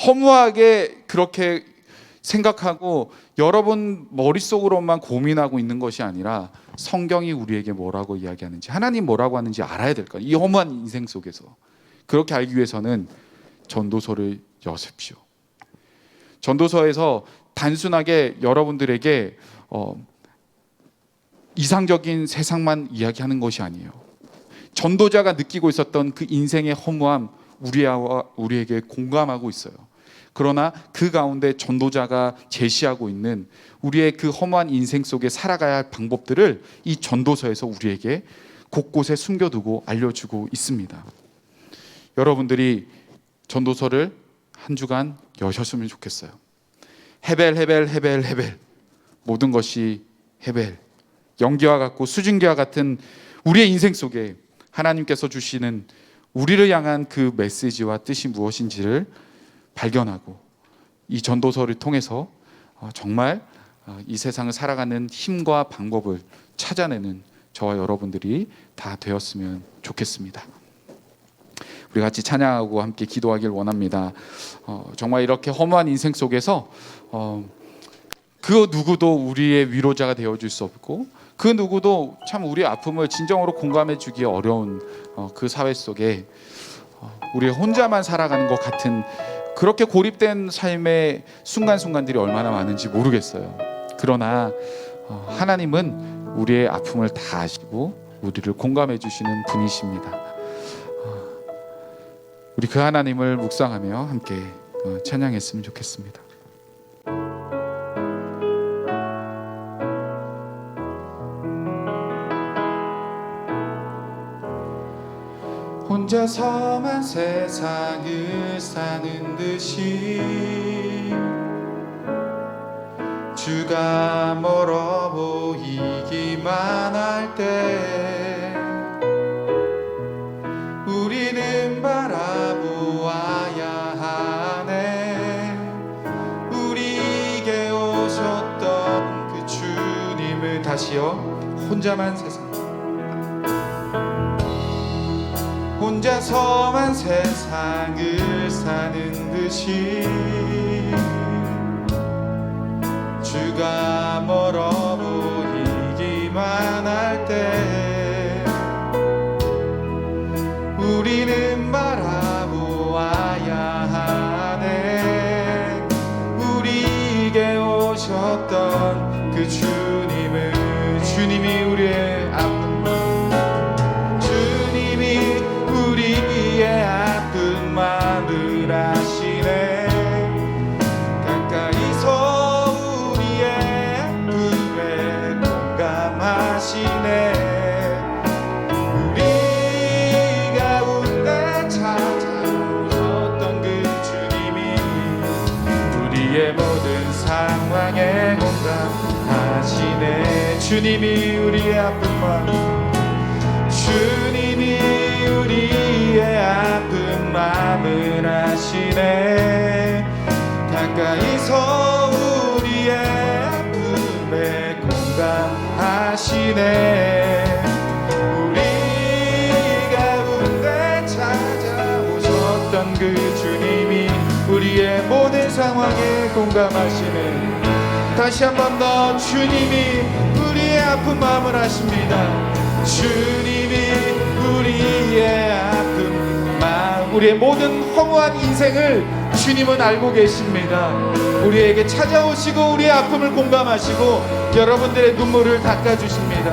허무하게 그렇게 생각하고 여러분 머릿속으로만 고민하고 있는 것이 아니라 성경이 우리에게 뭐라고 이야기하는지, 하나님 뭐라고 하는지 알아야 될까요? 이 허무한 인생 속에서. 그렇게 알기 위해서는 전도서를 여십시오. 전도서에서 단순하게 여러분들에게 이상적인 세상만 이야기하는 것이 아니에요. 전도자가 느끼고 있었던 그 인생의 허무함, 우리에게 공감하고 있어요. 그러나 그 가운데 전도자가 제시하고 있는 우리의 그 허무한 인생 속에 살아가야 할 방법들을 이 전도서에서 우리에게 곳곳에 숨겨두고 알려주고 있습니다. 여러분들이 전도서를 한 주간 여셨으면 좋겠어요. 헤벨 모든 것이 헤벨, 연기와 같고 수증기와 같은 우리의 인생 속에 하나님께서 주시는 우리를 향한 그 메시지와 뜻이 무엇인지를 발견하고 이 전도서를 통해서 정말 이 세상을 살아가는 힘과 방법을 찾아내는 저와 여러분들이 다 되었으면 좋겠습니다. 우리 같이 찬양하고 함께 기도하길 원합니다. 정말 이렇게 허무한 인생 속에서 그 누구도 우리의 위로자가 되어줄 수 없고, 그 누구도 참 우리의 아픔을 진정으로 공감해 주기 어려운 그 사회 속에 우리 혼자만 살아가는 것 같은 그렇게 고립된 삶의 순간순간들이 얼마나 많은지 모르겠어요. 그러나 하나님은 우리의 아픔을 다 아시고 우리를 공감해 주시는 분이십니다. 우리 그 하나님을 묵상하며 함께 찬양했으면 좋겠습니다. 혼자서만 세상을 사는 듯이 주가 멀어 보이기만 할 때 우리는 바라보아야 하네. 우리에게 오셨던 그 주님을 다시요. 혼자서만 세상을 사는 듯이 주가 멀어 보이기만 할 때 우리는 바라보아야 하네. 우리에게 오셨던 그 주님이 우리의 아픈 마음을 아시네. 가까이서 우리의 아픔에 공감하시네. 우리 가운데 찾아오셨던 그 주님이 우리의 모든 상황에 공감하시네. 주님이 우리의 아픈 마음, 주님이 우리의 아픈 마음을 아시네. 가까이서 공감하시네. 우리가 부른데 찾아오셨던 그 주님이 우리의 모든 상황에 공감하시네. 다시 한 번 더 주님이 우리의 아픈 마음을 아십니다. 주님이 우리의 아픈 마음, 우리의 모든 허무한 인생을 주님은 알고 계십니다. 우리에게 찾아오시고 우리의 아픔을 공감하시고 여러분들의 눈물을 닦아주십니다.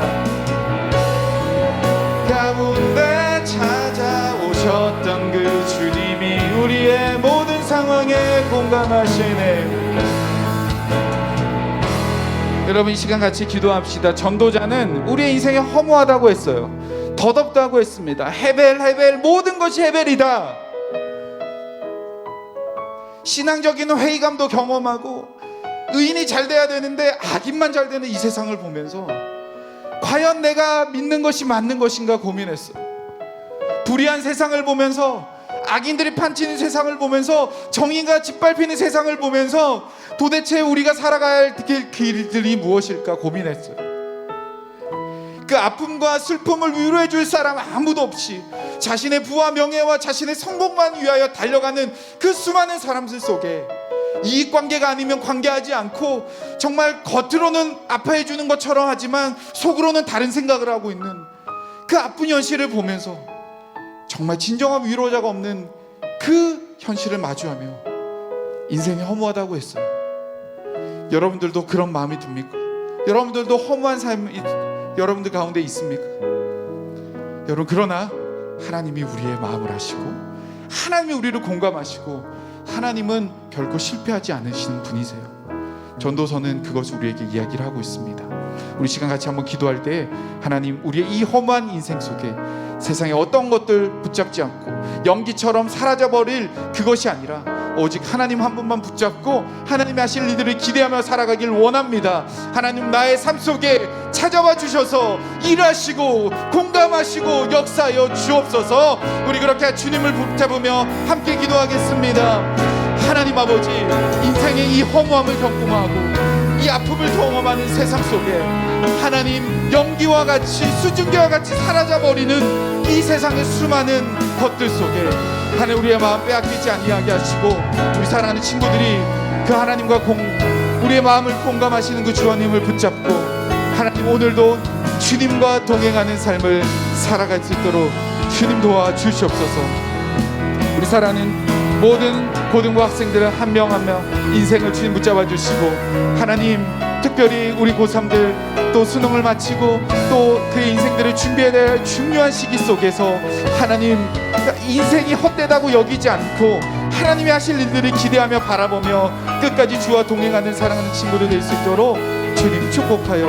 가운데 찾아오셨던 그 주님이 우리의 모든 상황에 공감하시네. 여러분, 이 시간 같이 기도합시다. 전도자는 우리의 인생이 허무하다고 했어요. 더덥다고 했습니다. 헤벨 모든 것이 헤벨이다. 신앙적인 회의감도 경험하고 의인이 잘 돼야 되는데 악인만 잘 되는 이 세상을 보면서 과연 내가 믿는 것이 맞는 것인가 고민했어요. 불의한 세상을 보면서, 악인들이 판치는 세상을 보면서, 정의가 짓밟히는 세상을 보면서 도대체 우리가 살아가야 할 길들이 무엇일까 고민했어요. 그 아픔과 슬픔을 위로해 줄 사람 아무도 없이 자신의 부와 명예와 자신의 성공만 위하여 달려가는 그 수많은 사람들 속에 이익관계가 아니면 관계하지 않고 정말 겉으로는 아파해 주는 것처럼 하지만 속으로는 다른 생각을 하고 있는 그 아픈 현실을 보면서 정말 진정한 위로자가 없는 그 현실을 마주하며 인생이 허무하다고 했어요. 여러분들도 그런 마음이 듭니까? 여러분들도 허무한 삶이 여러분들 가운데 있습니까? 여러분, 그러나 하나님이 우리의 마음을 아시고 하나님이 우리를 공감하시고 하나님은 결코 실패하지 않으시는 분이세요. 전도서는 그것을 우리에게 이야기를 하고 있습니다. 우리 시간 같이 한번 기도할 때 하나님, 우리의 이 허무한 인생 속에 세상에 어떤 것들 붙잡지 않고 연기처럼 사라져버릴 그것이 아니라 오직 하나님 한 분만 붙잡고 하나님이 하실 일들을 기대하며 살아가길 원합니다. 하나님, 나의 삶 속에 찾아와 주셔서 일하시고 공감하시고 역사하여 주옵소서. 우리 그렇게 주님을 붙잡으며 함께 기도하겠습니다. 하나님 아버지, 인생의 이 허무함을 경험하고 이 아픔을 경험하는 세상 속에 하나님, 연기와 같이 수증기와 같이 사라져버리는 이 세상의 수많은 것들 속에 하나님, 우리의 마음 빼앗기지 아니하게 하시고 우리 사랑하는 친구들이 그 하나님과 우리의 마음을 공감하시는 그 주님을 붙잡고 하나님, 오늘도 주님과 동행하는 삶을 살아갈 수 있도록 주님 도와주시옵소서. 우리 사랑하는 모든 고등부 학생들은 한 명 한 명 인생을 주님 붙잡아 주시고 하나님, 특별히 우리 고3들 또 수능을 마치고 또 그의 인생들을 준비해야 될 중요한 시기 속에서 하나님, 인생이 헛되다고 여기지 않고 하나님이 하실 일들을 기대하며 바라보며 끝까지 주와 동행하는 사랑하는 친구들 될 수 있도록 주님 축복하여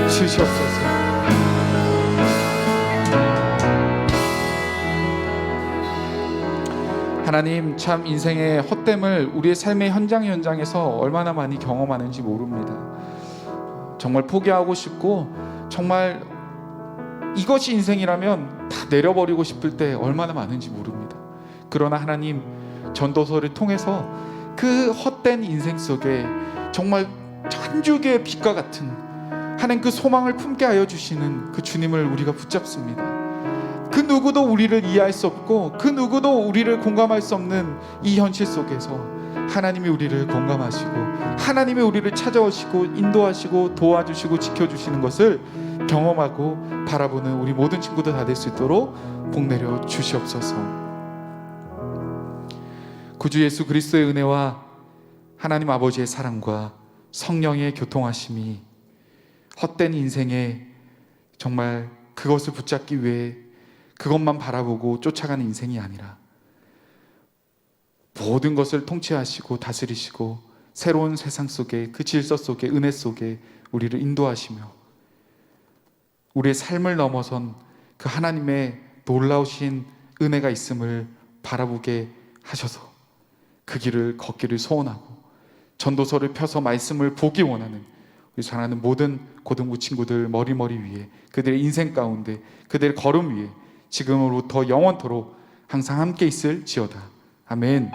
주시옵소서. 하나님, 참 인생의 헛됨을 우리의 삶의 현장에서 얼마나 많이 경험하는지 모릅니다. 정말 포기하고 싶고 정말 이것이 인생이라면 다 내려버리고 싶을 때 얼마나 많은지 모릅니다. 그러나 하나님, 전도서를 통해서 그 헛된 인생 속에 정말 한 줄기의 빛과 같은 하나님 그 소망을 품게 하여 주시는 그 주님을 우리가 붙잡습니다. 그 누구도 우리를 이해할 수 없고 그 누구도 우리를 공감할 수 없는 이 현실 속에서 하나님이 우리를 공감하시고 하나님이 우리를 찾아오시고 인도하시고 도와주시고 지켜주시는 것을 경험하고 바라보는 우리 모든 친구들 다 될 수 있도록 복 내려 주시옵소서. 구주 예수 그리스도의 은혜와 하나님 아버지의 사랑과 성령의 교통하심이 헛된 인생에 정말 그것을 붙잡기 위해 그것만 바라보고 쫓아가는 인생이 아니라 모든 것을 통치하시고 다스리시고 새로운 세상 속에 그 질서 속에 은혜 속에 우리를 인도하시며 우리의 삶을 넘어선 그 하나님의 놀라우신 은혜가 있음을 바라보게 하셔서 그 길을 걷기를 소원하고 전도서를 펴서 말씀을 보기 원하는 우리 사랑하는 모든 고등부 친구들 머리 위에 그들의 인생 가운데 그들의 걸음 위에 지금으로부터 영원토록 항상 함께 있을지어다. 아멘.